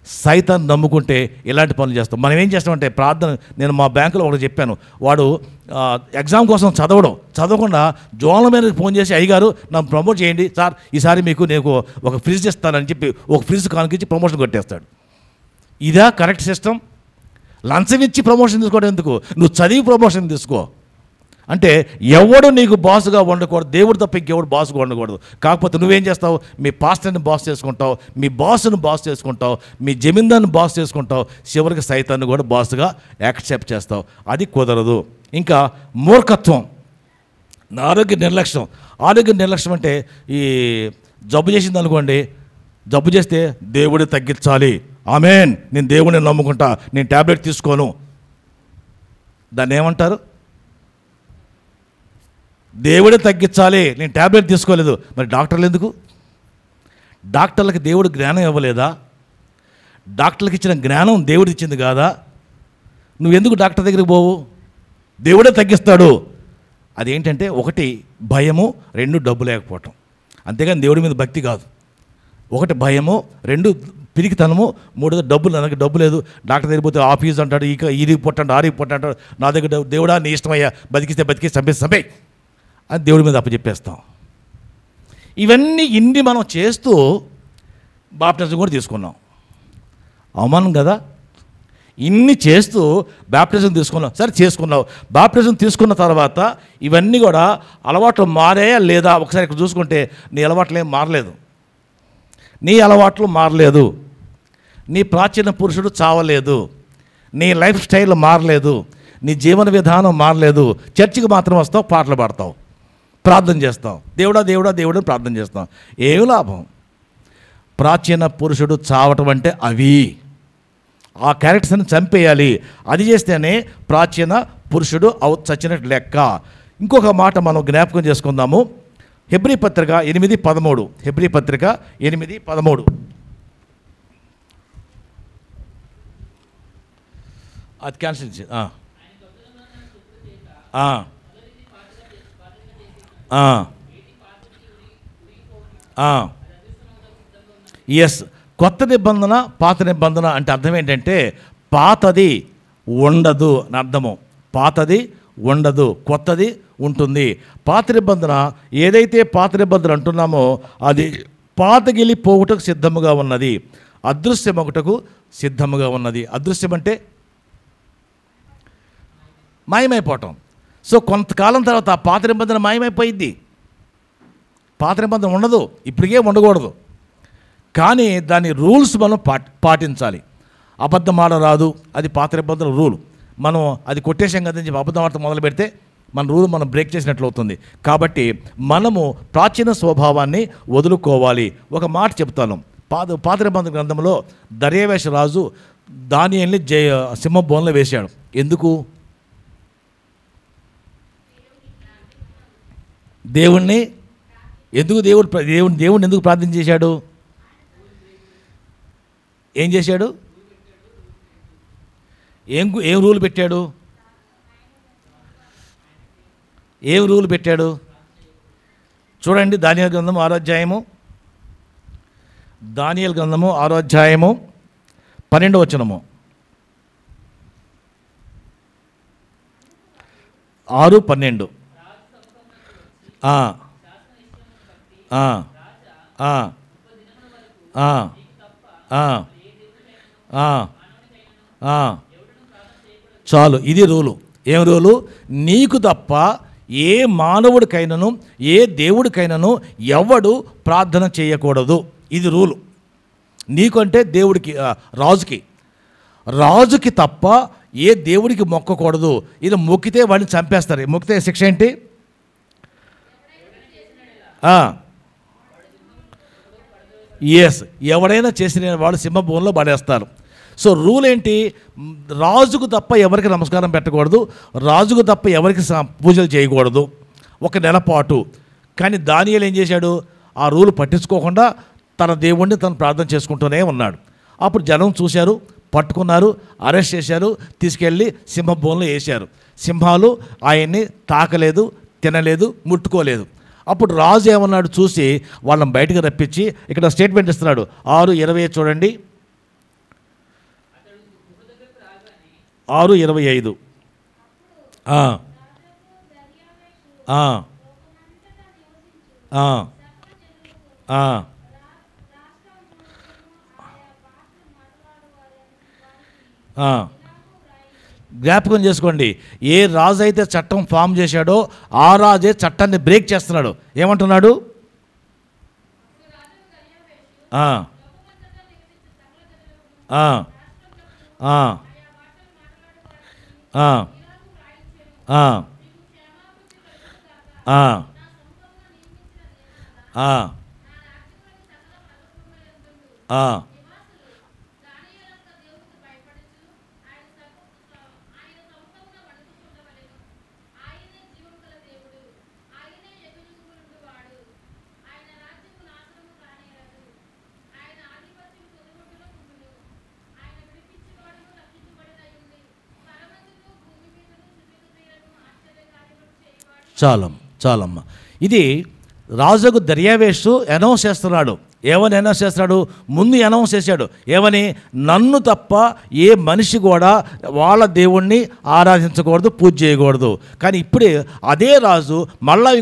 సైతాన్ని నమ్ముకుంటే ఇలాంటి పనులు చేస్తాం. మనం ఏం చేస్తామంటే ప్రార్థన, నేను మా బ్యాంకులో ఒకటి చెప్పాను, వాడు ఎగ్జామ్ కోసం చదవకుండా జోన్ల మీద ఫోన్ చేసి అయ్యగారు నన్ను ప్రమోట్ చేయండి సార్, ఈసారి మీకు నేను ఒక ఫ్రిడ్జ్ ఇస్తానని చెప్పి ఒక ఫ్రిడ్జ్ కానుకిచ్చి ప్రమోషన్ కొట్టేస్తాడు. ఇదా కరెక్ట్ సిస్టమ్? లంచం ఇచ్చి ప్రమోషన్ తీసుకోవడం ఎందుకు? నువ్వు చదివి ప్రమోషన్ తీసుకో. అంటే ఎవడు నీకు బాసుగా ఉండకూడదు, దేవుడు తప్ప ఇంకెవడు బాసుగా ఉండకూడదు. కాకపోతే నువ్వేం చేస్తావు? మీ పాస్టర్ని బాస్ చేసుకుంటావు, మీ బాసును బాస్ చేసుకుంటావు, మీ జమీందార్ని బాస్ చేసుకుంటావు, చివరికి సైతాన్ని కూడా బాసుగా యాక్సెప్ట్ చేస్తావు. అది కుదరదు. ఇంకా మూర్ఖత్వం, ఆరోగ్య నిర్లక్ష్యం అంటే ఈ జబ్బు చేసింది అనుకోండి, జబ్బు చేస్తే దేవుడే తగ్గించాలి, ఆమేన్, నేను దేవుడిని నమ్ముకుంటా, నేను ట్యాబ్లెట్ తీసుకోను. దాన్ని ఏమంటారు? దేవుడే తగ్గించాలి, నేను ట్యాబ్లెట్ తీసుకోలేదు. మరి డాక్టర్లు ఎందుకు? డాక్టర్లకి దేవుడు జ్ఞానం ఇవ్వలేదా? డాక్టర్లకు ఇచ్చిన జ్ఞానం దేవుడు ఇచ్చింది కాదా? నువ్వెందుకు డాక్టర్ దగ్గరికి పోవు? దేవుడే తగ్గిస్తాడు. అదేంటంటే 1 భయము, 2 డబ్బు లేకపోవటం. అంతేగాని దేవుడి మీద భక్తి కాదు. 1 భయము, 2 పిరికితనము, 3 డబ్బులు. నాకు డబ్బు లేదు, డాక్టర్ దగ్గర పోతే ఆ ఫీజు అంటాడు, ఇది పొట్టంటాడు, ఆరికి పొట్టంటాడు. నా దగ్గర దేవుడా నీ ఇష్టమయ్యా, బతికిస్తే చంపే అని దేవుడి మీద అప్పచెప్పేస్తాం. ఇన్ని మనం చేస్తూ బాప్టిజం కూడా తీసుకున్నాం. అవమానం కదా? ఇన్ని చేస్తూ బాప్టిజం తీసుకున్నావు, సరే చేసుకున్నావు. బాప్టిజం తీసుకున్న తర్వాత ఇవన్నీ కూడా అలవాట్లు మారాయా లేదా? ఒకసారి ఇక్కడ చూసుకుంటే నీ అలవాట్లు ఏం మారలేదు. నీ ప్రాచీన పురుషుడు చావలేదు, నీ లైఫ్ స్టైల్ మారలేదు, నీ జీవన విధానం మారలేదు. చర్చికి మాత్రం వస్తావు, పాటలు పాడతావు, ప్రార్థన చేస్తాం, దేవుడా ప్రార్థన చేస్తాం. ఏమి లాభం? ప్రాచీన పురుషుడు చావటం అంటే అవి, ఆ క్యారెక్టర్స్ని చంపేయాలి. అది చేస్తేనే ప్రాచీన పురుషుడు చచ్చినట్టు లెక్క. ఇంకొక మాట మనం జ్ఞాపకం చేసుకుందాము. హెబ్రీ పత్రిక 8:13. హెబ్రీ పత్రిక 8:13. అది క్యాన్సిల్ చేసి ఎస్. కొత్త నిబంధన, పాత నిబంధన అంటే అర్థం ఏంటంటే పాతది ఉండదు అని అర్థము. పాతది ఉండదు, కొత్తది ఉంటుంది. పాత నిబంధన, ఏదైతే పాత నిబంధన అంటున్నామో అది పాతగిలి పోవుటకు సిద్ధముగా ఉన్నది, అదృశ్యమొకటకు సిద్ధముగా ఉన్నది. అదృశ్యం అంటే మాయమైపోవటం. సో కొంతకాలం తర్వాత ఆ పాత నిబంధన మాయమైపోయింది. పాత నిబంధన ఉండదు, ఇప్పటికే ఉండకూడదు. కానీ దాని రూల్స్ మనం పాటించాలి. అబద్ధం ఆడరాదు, అది పాత నిబంధన రూల్. మనం అది కొట్టేసాం కదని చెప్పి అబద్ధం ఆడటం మొదలు పెడితే మన రూల్ మనం బ్రేక్ చేసినట్లు అవుతుంది. కాబట్టి మనము ప్రాచీన స్వభావాన్ని వదులుకోవాలి. ఒక మాట చెప్తాను. పాత నిబంధన గ్రంథంలో దర్యావేష రాజు దానియేలుని సింహబోన్లో వేశాడు. ఎందుకు? దేవుణ్ణి ఎందుకు ప్రార్థన చేశాడు? ఏం చేశాడు? ఏం రూల్ పెట్టాడు? ఏం రూల్ పెట్టాడు? చూడండి, దానియేలు గ్రంథము 6వ అధ్యాయము, దానియేలు గ్రంథము 6వ అధ్యాయము 12వ వచనము. 6:12. చాలు, ఇది రూలు. ఏం రూలు? నీకు తప్ప ఏ మానవుడికైనాను ఏ దేవుడికైనాను ఎవడు ప్రార్థన చేయకూడదు. ఇది రూలు. నీకంటే దేవుడికి, రాజుకి తప్ప ఏ దేవుడికి మొక్కకూడదు. ఇది మొక్కితే వాడిని చంపేస్తారు. మొక్కితే శిక్ష ఏంటి? ఎవడైనా చేసిన వాడు సింహభూమిలో పడేస్తారు. సో రూల్ ఏంటి? రాజుకు తప్ప ఎవరికి నమస్కారం పెట్టకూడదు, రాజుకు తప్ప ఎవరికి పూజలు చేయకూడదు 1 నెల పాటు. కానీ దానియేలు ఏం చేశాడు? ఆ రూల్ పట్టించుకోకుండా తన దేవుణ్ణి తను ప్రార్థన చేసుకుంటూనే ఉన్నాడు. అప్పుడు జనం చూశారు, పట్టుకున్నారు, అరెస్ట్ చేశారు, తీసుకెళ్ళి సింహభూమిలో వేశారు. సింహాలు ఆయన్ని తాకలేదు, తినలేదు, ముట్టుకోలేదు. అప్పుడు రాజు ఏమన్నాడు? చూసి వాళ్ళని బయటకు రప్పించి ఇక్కడ స్టేట్మెంట్ ఇస్తున్నాడు. 6:20 చూడండి. 6:25. జ్ఞాపకం చేసుకోండి, ఏ రాజు అయితే చట్టం ఫామ్ చేశాడో ఆ రాజే చట్టాన్ని బ్రేక్ చేస్తున్నాడు. ఏమంటున్నాడు? చాలమ్మ. ఇది రాజుకు దర్యావేషు అనౌన్స్ చేస్తున్నాడు. ఏమని అనౌన్స్ చేస్తున్నాడు? ముందు అనౌన్స్ చేశాడు. ఏమని? నన్ను తప్ప ఏ మనిషి కూడా వాళ్ళ దేవుణ్ణి ఆరాధించకూడదు, పూజ చేయకూడదు. కానీ ఇప్పుడే అదే రాజు మళ్ళీ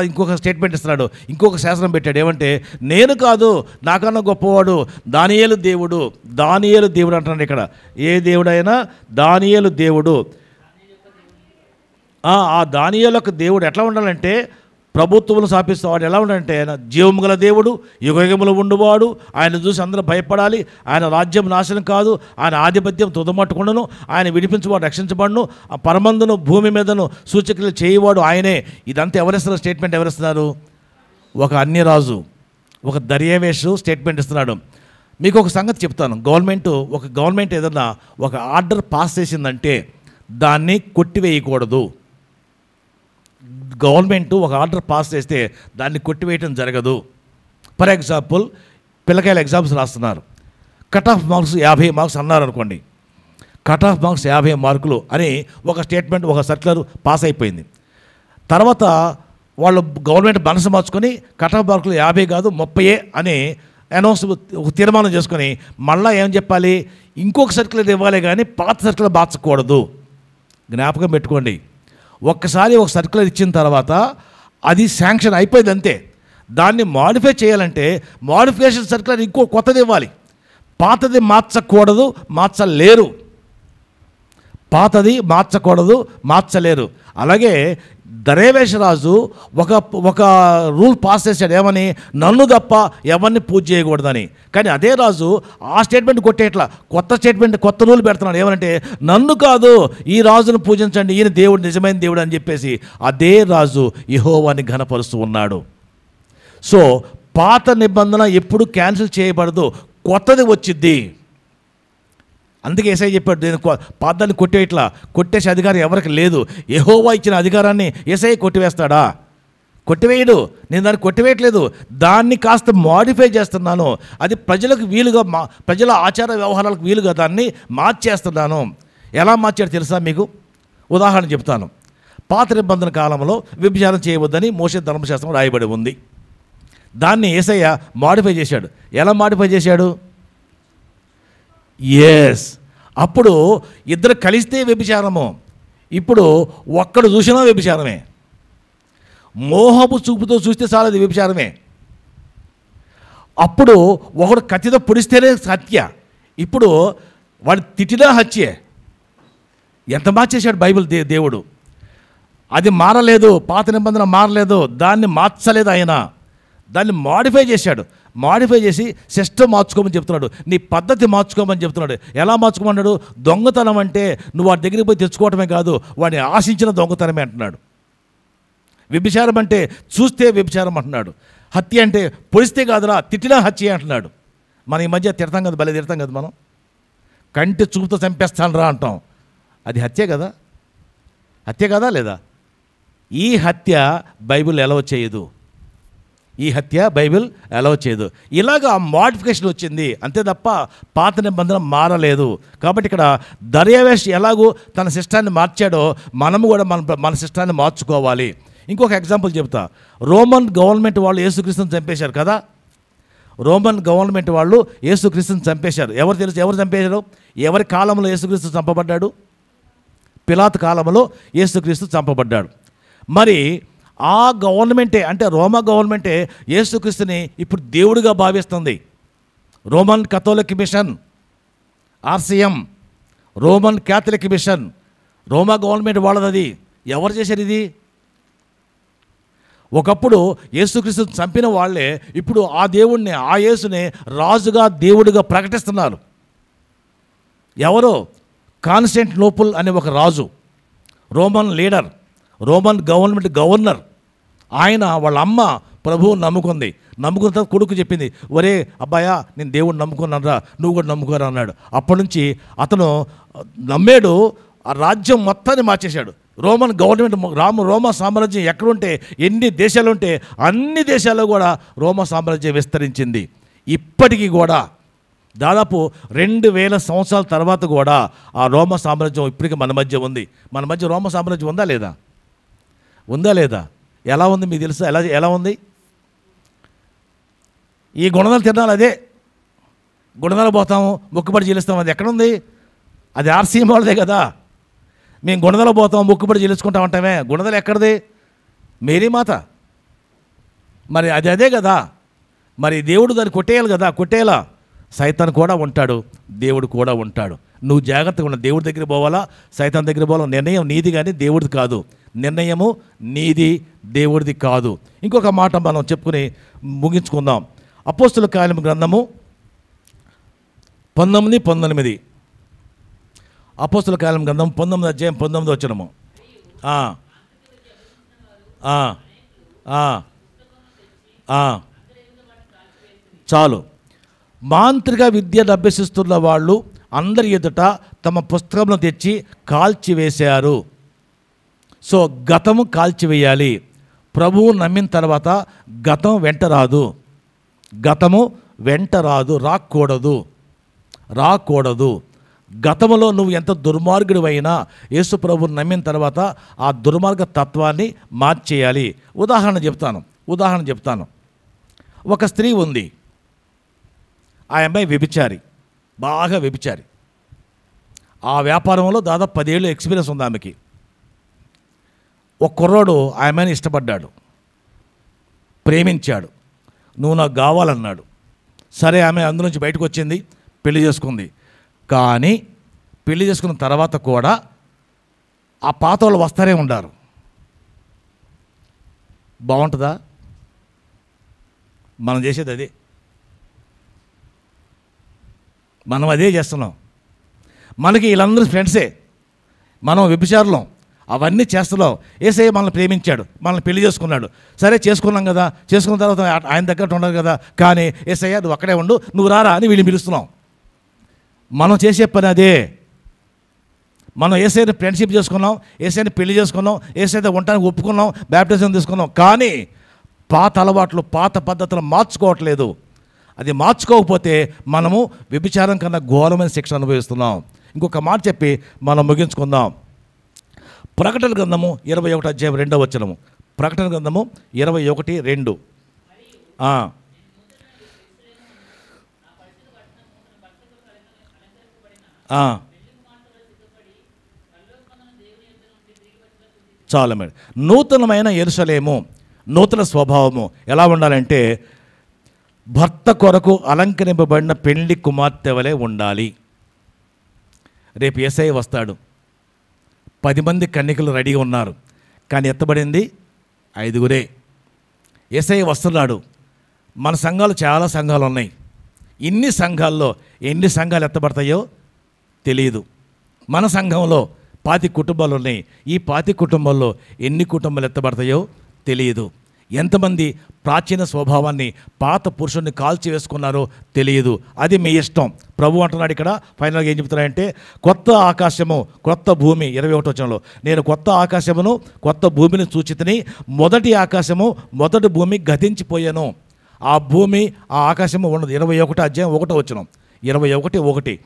ఇంకొక స్టేట్మెంట్ ఇస్తున్నాడు, ఇంకొక శాసనం పెట్టాడు. ఏమంటే, నేను కాదు, నాకన్నా గొప్పవాడు దానియేలు దేవుడు. దానియేలు దేవుడు అంటున్నాడు ఇక్కడ. ఏ దేవుడైనా దానియేలు దేవుడు. ఆ దానియేలు యొక్క దేవుడు ఎట్లా ఉండాలంటే, ప్రభుత్వములు స్థాపిస్తేవాడు ఎలా ఉండాలంటే, ఆయన జీవము గల దేవుడు, యుగయుగములు ఉండువాడు, ఆయన చూసి అందరూ భయపడాలి. ఆయన రాజ్యం నాశనం కాదు, ఆయన ఆధిపత్యం తుదమట్టుకుండును, ఆయన విడిపించువాడు రక్షించబడును, ఆ పరమందును భూమి మీదను సూచక్రియలు చేయవాడు ఆయనే. ఇదంతా ఎవరిస్తున్నారు? స్టేట్మెంట్ ఎవరిస్తున్నారు? ఒక అన్యరాజు, ఒక దర్యావేషు స్టేట్మెంట్ ఇస్తున్నాడు. మీకు ఒక సంగతి చెప్తాను. గవర్నమెంట్ ఏదన్నా ఒక ఆర్డర్ పాస్ చేసిందంటే దాన్ని కొట్టివేయకూడదు. గవర్నమెంట్ ఒక ఆర్డర్ పాస్ చేస్తే దాన్ని కొట్టివేయటం జరగదు. ఫర్ ఎగ్జాంపుల్, పిల్లకాయలు ఎగ్జామ్స్ రాస్తున్నారు, కట్ ఆఫ్ మార్క్స్ 50 మార్క్స్ అన్నారు అనుకోండి. కట్ ఆఫ్ మార్క్స్ 50 మార్కులు అని ఒక స్టేట్మెంట్, ఒక సర్క్యులర్ పాస్ అయిపోయింది. తర్వాత వాళ్ళు గవర్నమెంట్ మనసు మార్చుకొని కట్ ఆఫ్ మార్కులు 50 కాదు 30 అని అనౌన్స్, ఒక తీర్మానం చేసుకొని మళ్ళీ ఏం చెప్పాలి? ఇంకొక సర్క్యులర్ ఇవ్వాలి, కానీ పాత సర్క్యులర్ మార్చకూడదు. జ్ఞాపకం పెట్టుకోండి. ఒక్కసారి ఒక సర్క్యులర్ ఇచ్చిన తర్వాత అది శాంక్షన్ అయిపోయింది అంతే. దాన్ని మాడిఫై చేయాలంటే మాడిఫికేషన్ సర్క్యులర్ ఇంకో కొత్తది ఇవ్వాలి. పాతది మార్చకూడదు, మార్చలేరు. పాతది మార్చకూడదు, మార్చలేరు. అలాగే దర్యావేషరాజు ఒక ఒక రూల్ పాస్ చేశాడు, ఏమని? నన్ను తప్ప ఎవరిని పూజ చేయకూడదని. కానీ అదే రాజు ఆ స్టేట్మెంట్ కొట్టేట్లా కొత్త స్టేట్మెంట్, కొత్త రూల్ పెడుతున్నాడు. ఏమనంటే నన్ను కాదు, ఈ రాజును పూజించండి, ఈయన దేవుడు, నిజమైన దేవుడు అని చెప్పేసి అదే రాజు యెహోవాని ఘనపరుస్తూ ఉన్నాడు. సో పాత నిబంధన ఎప్పుడు క్యాన్సిల్ చేయబడదు, కొత్తది వచ్చిద్ది. అందుకే యేసయ్య చెప్పాడు, నేను పాదాన్ని కొట్టేసే అధికారం ఎవరికి లేదు. యెహోవా ఇచ్చిన అధికారాన్ని యేసయ్య కొట్టివేస్తాడా? కొట్టివేయడు. నేను దాన్ని కొట్టివేయట్లేదు, దాన్ని కాస్త మాడిఫై చేస్తున్నాను. అది ప్రజలకు వీలుగా, ప్రజల ఆచార వ్యవహారాలకు వీలుగా దాన్ని మార్చేస్తున్నాను. ఎలా మార్చాడు తెలుసా మీకు? ఉదాహరణ చెప్తాను. పాత నిబంధన కాలంలో వ్యభిచారం చేయవద్దని మోషే ధర్మశాస్త్రం రాయబడి ఉంది. దాన్ని యేసయ్య మాడిఫై చేశాడు. ఎలా మాడిఫై చేశాడు? ఎస్, అప్పుడు ఇద్దరు కలిస్తే వ్యభిచారము, ఇప్పుడు ఒక్కడు చూసినా వ్యభిచారమే. మోహపు చూపుతో చూస్తే చాలా అది వ్యభిచారమే. అప్పుడు ఒకడు కత్తితో పొడిస్తేనే హత్య, ఇప్పుడు వాడు తిట్టినా హత్యే. ఎంత మార్చేశాడు బైబిల్ దేవుడు. అది మారలేదు, పాత నిబంధన మారలేదు, దాన్ని మార్చలేదు ఆయన, దాన్ని మాడిఫై చేశాడు. మాడిఫై చేసి సిస్టమ్ మార్చుకోమని చెప్తున్నాడు, నీ పద్ధతి మార్చుకోమని చెప్తున్నాడు. ఎలా మార్చుకోమన్నాడు? దొంగతనం అంటే నువ్వు వాడి దగ్గరికి పోయి తెచ్చుకోవటమే కాదు, వాడిని ఆశించిన దొంగతనమే అంటున్నాడు. వ్యభిచారం అంటే చూస్తే వ్యభిచారం అంటున్నాడు. హత్య అంటే పొడిస్తే కాదురా, తిట్టినా హత్య అంటున్నాడు. మన ఈ మధ్య తిడతాం కదా, భలే తిడతాం కదా మనం, కంటి చూపుతో చంపేస్తాను రా అంటాం. అది హత్య కదా? హత్య కదా లేదా? ఈ హత్య బైబిల్ ఎలా చేయదు, ఈ హత్య బైబిల్ అలౌ చేయదు. ఇలాగా మోడిఫికేషన్ వచ్చింది అంతే తప్ప పాత నిబంధన మారలేదు. కాబట్టి ఇక్కడ దర్యావేష్ ఎలాగో తన సిస్టాన్ని మార్చాడో మనము కూడా మన సిస్టాన్ని మార్చుకోవాలి. ఇంకొక ఎగ్జాంపుల్ చెప్తా. రోమన్ గవర్నమెంట్ వాళ్ళు యేసుక్రీస్తుని చంపేశారు కదా. రోమన్ గవర్నమెంట్ వాళ్ళు యేసుక్రీస్తుని చంపేశారు. ఎవరు తెలుసు ఎవరు చంపేశారు? ఎవరి కాలంలో యేసుక్రీస్తు చంపబడ్డాడు? పిలాతు కాలంలో యేసుక్రీస్తు చంపబడ్డాడు. మరి ఆ గవర్నమెంటే, అంటే రోమా గవర్నమెంటే యేసుక్రీస్తుని ఇప్పుడు దేవుడిగా భావిస్తుంది. Roman Catholic mission, RCM, Roman Catholic mission, రోమా గవర్నమెంట్ వాళ్ళది. ఎవరు చేశారు ఇది? ఒకప్పుడు యేసుక్రీస్తుని చంపిన వాళ్ళే ఇప్పుడు ఆ దేవుణ్ణి, ఆ యేసుని రాజుగా, దేవుడిగా ప్రకటిస్తున్నారు. ఎవరు? కాన్స్టాంటినోపుల్ అనే ఒక రాజు, Roman leader, Roman government governor. ఆయన వాళ్ళ అమ్మ ప్రభువుని నమ్ముకున్న తర్వాత కొడుకు చెప్పింది, ఒరే అబ్బాయా నేను దేవుడిని నమ్ముకున్నారా, నువ్వు కూడా నమ్ముకోరా అన్నాడు. అప్పటి నుంచి అతను నమ్మాడు, ఆ రాజ్యం మొత్తాన్ని మార్చేశాడు. రోమన్ గవర్నమెంట్, రోమా సామ్రాజ్యం ఎక్కడుంటే, ఎన్ని దేశాలు ఉంటే అన్ని దేశాల్లో కూడా రోమా సామ్రాజ్యం విస్తరించింది. ఇప్పటికీ కూడా దాదాపు 2000 సంవత్సరాల తర్వాత కూడా ఆ రోమా సామ్రాజ్యం ఇప్పటికీ మన మధ్య ఉంది. మన మధ్య రోమా సామ్రాజ్యం ఉందా లేదా? ఉందా లేదా? ఎలా ఉంది మీకు తెలుసా? ఎలా ఉంది? ఈ గుణదలు తినాలి, అదే గుణదలు పోతాము, మొక్కుబడి చెల్లిస్తాము, అది ఎక్కడుంది? అది ఆర్సీఎం వాళ్ళదే కదా. మేము గుణదలు పోతాం, మొక్కుబడి చెల్లించుకుంటాం అంటామే, గుణదలు ఎక్కడిది? మేరీ మాత. మరి అదే కదా. మరి దేవుడు దాన్ని కొట్టేయాలి కదా, కొట్టేయాలా? సైతాన్ కూడా ఉంటాడు, దేవుడు కూడా ఉంటాడు. నువ్వు జాగ్రత్తగా ఉన్న, దేవుడి దగ్గర పోవాలా, సైతాన్ దగ్గర పోవాలా? నిర్ణయం నీది కానీ దేవుడిది కాదు. నిర్ణయము నీది, దేవుడిది కాదు. ఇంకొక మాట మనం చెప్పుకుని ముగించుకుందాం. అపోస్తుల కార్యముల గ్రంథము 19:19. అపోస్తుల కార్యముల గ్రంథం 19 అధ్యాయం 19 వచనము. చాలు. మాంత్రిక విద్యను అభ్యసిస్తున్న వాళ్ళు అందరి ఎదుట తమ పుస్తకములను తెచ్చి కాల్చివేశారు. సో గతము కాల్చివేయాలి. ప్రభువు నమ్మిన తర్వాత గతం వెంట రాదు, గతము వెంట రాదు, రాకూడదు. గతంలో నువ్వు ఎంత దుర్మార్గుడు అయినా యేసు ప్రభువుని నమ్మిన తర్వాత ఆ దుర్మార్గ తత్వాన్ని మార్చేయాలి. ఉదాహరణ చెప్తాను. ఒక స్త్రీ ఉంది, ఆ అమ్మాయి వ్యభిచారి, బాగా వ్యభిచారి. ఆ వ్యాపారంలో దాదాపు 10 ఏళ్ళు ఎక్స్పీరియన్స్ ఉంది ఆమెకి. ఒక కుర్రోడు ఆ అమ్మాయిని ఇష్టపడ్డాడు, ప్రేమించాడు, నువ్వు నాకు కావాలన్నాడు. సరే, ఆమె అందులోంచి బయటకు వచ్చింది, పెళ్లి చేసుకుంది. కానీ పెళ్లి చేసుకున్న తర్వాత కూడా ఆ పాత వాళ్ళు వస్తారే ఉండారు. బాగుంటుందా? మనం చేసేది అదే, మనం అదే చేస్తున్నాం. మనకి వీళ్ళందరూ ఫ్రెండ్సే, మనం వ్యభిచారులం, అవన్నీ చేస్తున్నాం. యేసయ్య మనల్ని ప్రేమించాడు, మనల్ని పెళ్లి చేసుకున్నాడు. సరే చేసుకున్నాం కదా, చేసుకున్న తర్వాత ఆయన దగ్గర ఉండదు కదా, కానీ యేసయ్య నువ్వు అక్కడే ఉండు, నువ్వు రారా అని వీళ్ళు పిలుస్తున్నాం. మనం చేసే పని అదే. మనం యేసయ్యని ఫ్రెండ్షిప్ చేసుకున్నాం, యేసయ్యని పెళ్లి చేసుకున్నాం, యేసయ్యతో ఉండటానికి ఒప్పుకున్నాం, బ్యాప్టిజం తీసుకున్నాం. కానీ పాత అలవాట్లు, పాత పద్ధతులు మార్చుకోవట్లేదు. అది మార్చుకోకపోతే మనము వ్యభిచారం కన్నా ఘోరమైన శిక్ష అనుభవిస్తున్నాం. ఇంకొక మాట చెప్పి మనం ముగించుకుందాం. ప్రకటన గ్రంథము 21 అధ్యాయం 2వ వచనము. ప్రకటన గ్రంథము 21:2. చాలా మేడం. నూతనమైన యెరూషలేము, నూతన స్వభావము ఎలా ఉండాలంటే భర్త కొరకు అలంకరింపబడిన పెళ్లి కుమార్తె వలె ఉండాలి. రేపు యేసయ్య వస్తాడు. 10 మంది కన్యకలు రెడీగా ఉన్నారు, కానీ ఎత్తబడింది 5గురే. యేసయ్య వస్తున్నాడు. మన సంఘాలు చాలా సంఘాలు ఉన్నాయి. ఇన్ని సంఘాల్లో ఎన్ని సంఘాలు ఎత్తబడతాయో తెలియదు. మన సంఘంలో 25 కుటుంబాలు ఉన్నాయి. ఈ 25 కుటుంబాల్లో ఎన్ని కుటుంబాలు ఎత్తబడతాయో తెలియదు. ఎంతమంది ప్రాచీన స్వభావాన్ని, పాత పురుషుడిని కాల్చి వేసుకున్నారో తెలియదు. అది మీ ఇష్టం. ప్రభు అంటున్నాడు ఇక్కడ ఫైనల్గా ఏం చెప్తున్నాడంటే, కొత్త ఆకాశము కొత్త భూమి. 21వ వచనంలో, నేను కొత్త ఆకాశమును కొత్త భూమిని చూచితిని, మొదటి ఆకాశము మొదటి భూమి గతించిపోయాను. ఆ భూమి ఆ ఆకాశము ఉండదు. 21 అధ్యాయం 1వ వచనం, 21:1.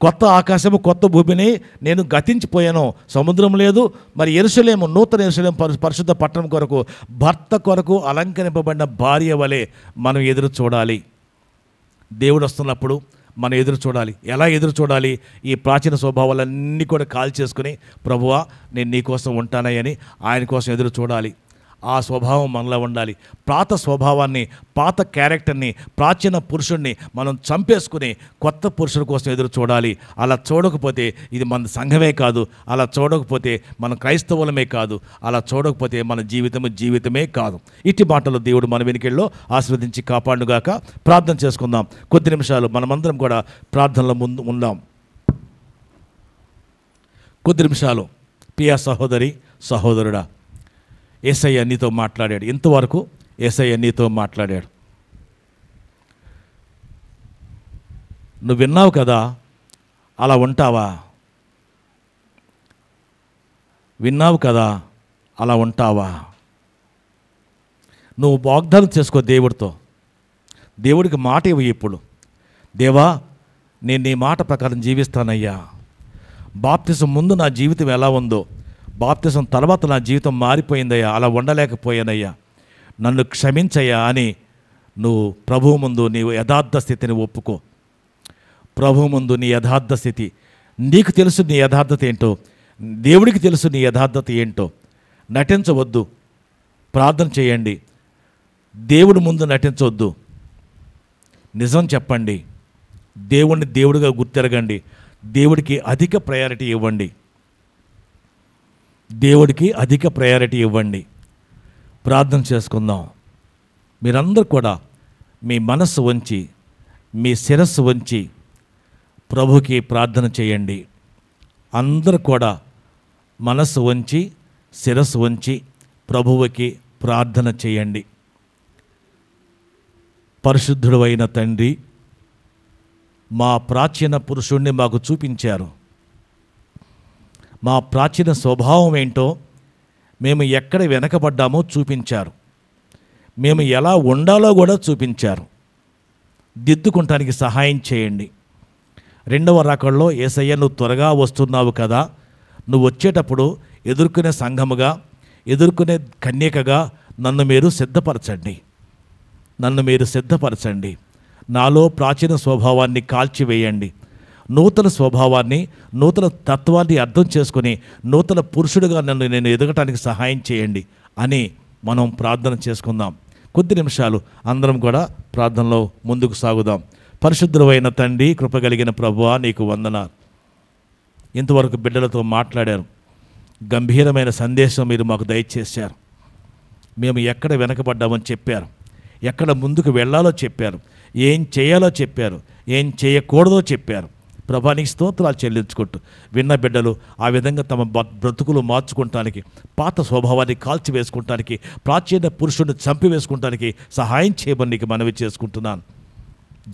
కొత్త ఆకాశము కొత్త భూమిని నేను గతించిపోయాను, సముద్రం లేదు. మరి యెరూషలేము, నూతన యెరూషలేము పరిశుద్ధ పట్టణం కొరకు, భర్త కొరకు అలంకరింపబడిన భార్య వలె మనం ఎదురు చూడాలి. దేవుడు వస్తున్నప్పుడు మనం ఎదురు చూడాలి. ఎలా ఎదురు చూడాలి? ఈ ప్రాచీన స్వభావాలన్నీ కూడా కాల్ చేసుకుని, ప్రభువా నేను నీ కోసం ఉంటానని ఆయన కోసం ఎదురు చూడాలి. ఆ స్వభావం మనలో ఉండాలి. పాత స్వభావాన్ని, పాత క్యారెక్టర్ని, ప్రాచీన పురుషుణ్ణి మనం చంపేసుకుని కొత్త పురుషుడి కోసం ఎదురు చూడాలి. అలా చూడకపోతే ఇది మన సంఘమే కాదు, అలా చూడకపోతే మన క్రైస్తవులమే కాదు, అలా చూడకపోతే మన జీవితమే కాదు. ఇట్టి మాటలు దేవుడు మన వెనుకల్లో ఆశీర్వదించి కాపాడుగాక. ప్రార్థన చేసుకుందాం. కొద్ది నిమిషాలు మనమందరం కూడా ప్రార్థనలో ముందు ఉందాం. కొద్ది నిమిషాలు. ప్రియ సహోదరి, సహోదరుడా, యేసయ్య నీతో మాట్లాడాడు. ఇంతవరకు యేసయ్య నీతో మాట్లాడాడు. నువ్వు విన్నావు కదా, అలా ఉంటావా? విన్నావు కదా, అలా ఉంటావా? నువ్వు వాగ్దానం చేసుకో దేవుడితో. దేవుడికి మాట ఇవ్వు ఇప్పుడు. దేవా, నేను నీ మాట ప్రకారం జీవిస్తానయ్యా. బాప్తిసం ముందు నా జీవితం ఎలా ఉందో, బాప్తిసం తర్వాత నా జీవితం మారిపోయిందయ్యా, అలా ఉండలేకపోయానయ్యా, నన్ను క్షమించయ్యా అని నువ్వు ప్రభువు ముందు నీ యథార్థ స్థితిని ఒప్పుకో. ప్రభువు ముందు నీ యథార్థ స్థితి, నీకు తెలుసు నీ యథార్థత ఏంటో, దేవుడికి తెలుసు నీ యథార్థత ఏంటో. నటించవద్దు. ప్రార్థన చేయండి. దేవుడి ముందు నటించవద్దు. నిజం చెప్పండి. దేవుణ్ణి దేవుడిగా గుర్తెరగండి. దేవుడికి అధిక ప్రయారిటీ ఇవ్వండి. దేవుడికి అధిక ప్రయారిటీ ఇవ్వండి. ప్రార్థన చేసుకుందాం. మీరందరూ కూడా మీ మనస్సు వంచి, మీ శిరస్సు వంచి ప్రభుకి ప్రార్థన చేయండి. అందరూ కూడా మనస్సు వంచి, శిరస్సు వంచి ప్రభువుకి ప్రార్థన చేయండి. పరిశుద్ధుడు అయిన తండ్రి, మా ప్రాచీన పురుషుణ్ణి మాకు చూపించారు. మా ప్రాచీన స్వభావం ఏంటో, మేము ఎక్కడ వెనకబడ్డామో చూపించారు. మేము ఎలా ఉండాలో కూడా చూపించారు. దిద్దుకుంటానికి సహాయం చేయండి. 2వ రాకడలో యేసయ్య నువ్వు త్వరగా వస్తున్నావు కదా, నువ్వు వచ్చేటప్పుడు ఎదుర్కొనే సంఘముగా, ఎదుర్కొనే కన్యకగా నన్ను మీరు సిద్ధపరచండి. నన్ను మీరు సిద్ధపరచండి. నాలో ప్రాచీన స్వభావాన్ని కాల్చివేయండి. నూతన స్వభావాన్ని, నూతన తత్వాన్ని అర్థం చేసుకుని నూతన పురుషుడిగా నేను ఎదగటానికి సహాయం చేయండి అని మనం ప్రార్థన చేసుకుందాం. కొద్ది నిమిషాలు అందరం కూడా ప్రార్థనలో ముందుకు సాగుదాం. పరిశుద్ధుడైన తండ్రి, కృపగలిగిన ప్రభువా, నీకు వందనాలు. ఇంతవరకు బిడ్డలతో మాట్లాడారు. గంభీరమైన సందేశం మీరు మాకు దయచేశారు. మేము ఎక్కడ వెనకబడ్డామని చెప్పారు, ఎక్కడ ముందుకు వెళ్ళాలో చెప్పారు, ఏం చేయాలో చెప్పారు, ఏం చేయకూడదో చెప్పారు. ప్రభా నీకు స్తోత్రాలు చెల్లించుకుంటూ విన్న బిడ్డలు ఆ విధంగా తమ బ్రతుకులు మార్చుకుంటానికి, పాత స్వభావాన్ని కాల్చివేసుకుంటానికి, ప్రాచీన పురుషుడిని చంపివేసుకుంటానికి సహాయం చేయమని నీకు మనవి చేసుకుంటున్నాను.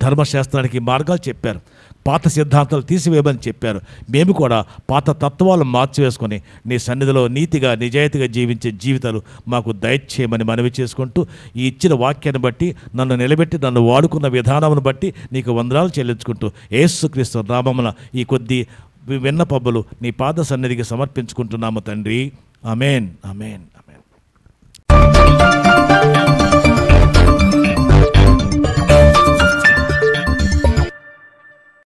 ధర్మశాస్త్రానికి మార్గాలు చెప్పారు, పాత సిద్ధాంతాలు తీసివేయమని చెప్పారు. మేము కూడా పాత తత్వాలను మార్చివేసుకొని నీ సన్నిధిలో నీతిగా నిజాయితీగా జీవించే జీవితాలు మాకు దయచేయమని మనవి చేసుకుంటూ, ఈ ఇచ్చిన వాక్యాన్ని బట్టి నన్ను నిలబెట్టి నన్ను వాడుకున్న విధానమును బట్టి నీకు వందనాలు చెల్లించుకుంటూ యేసుక్రీస్తు నామమున ఈ కొద్ది విన్నపములు నీ పాద సన్నిధికి సమర్పించుకుంటున్నాము తండ్రి. ఆమేన్, ఆమేన్.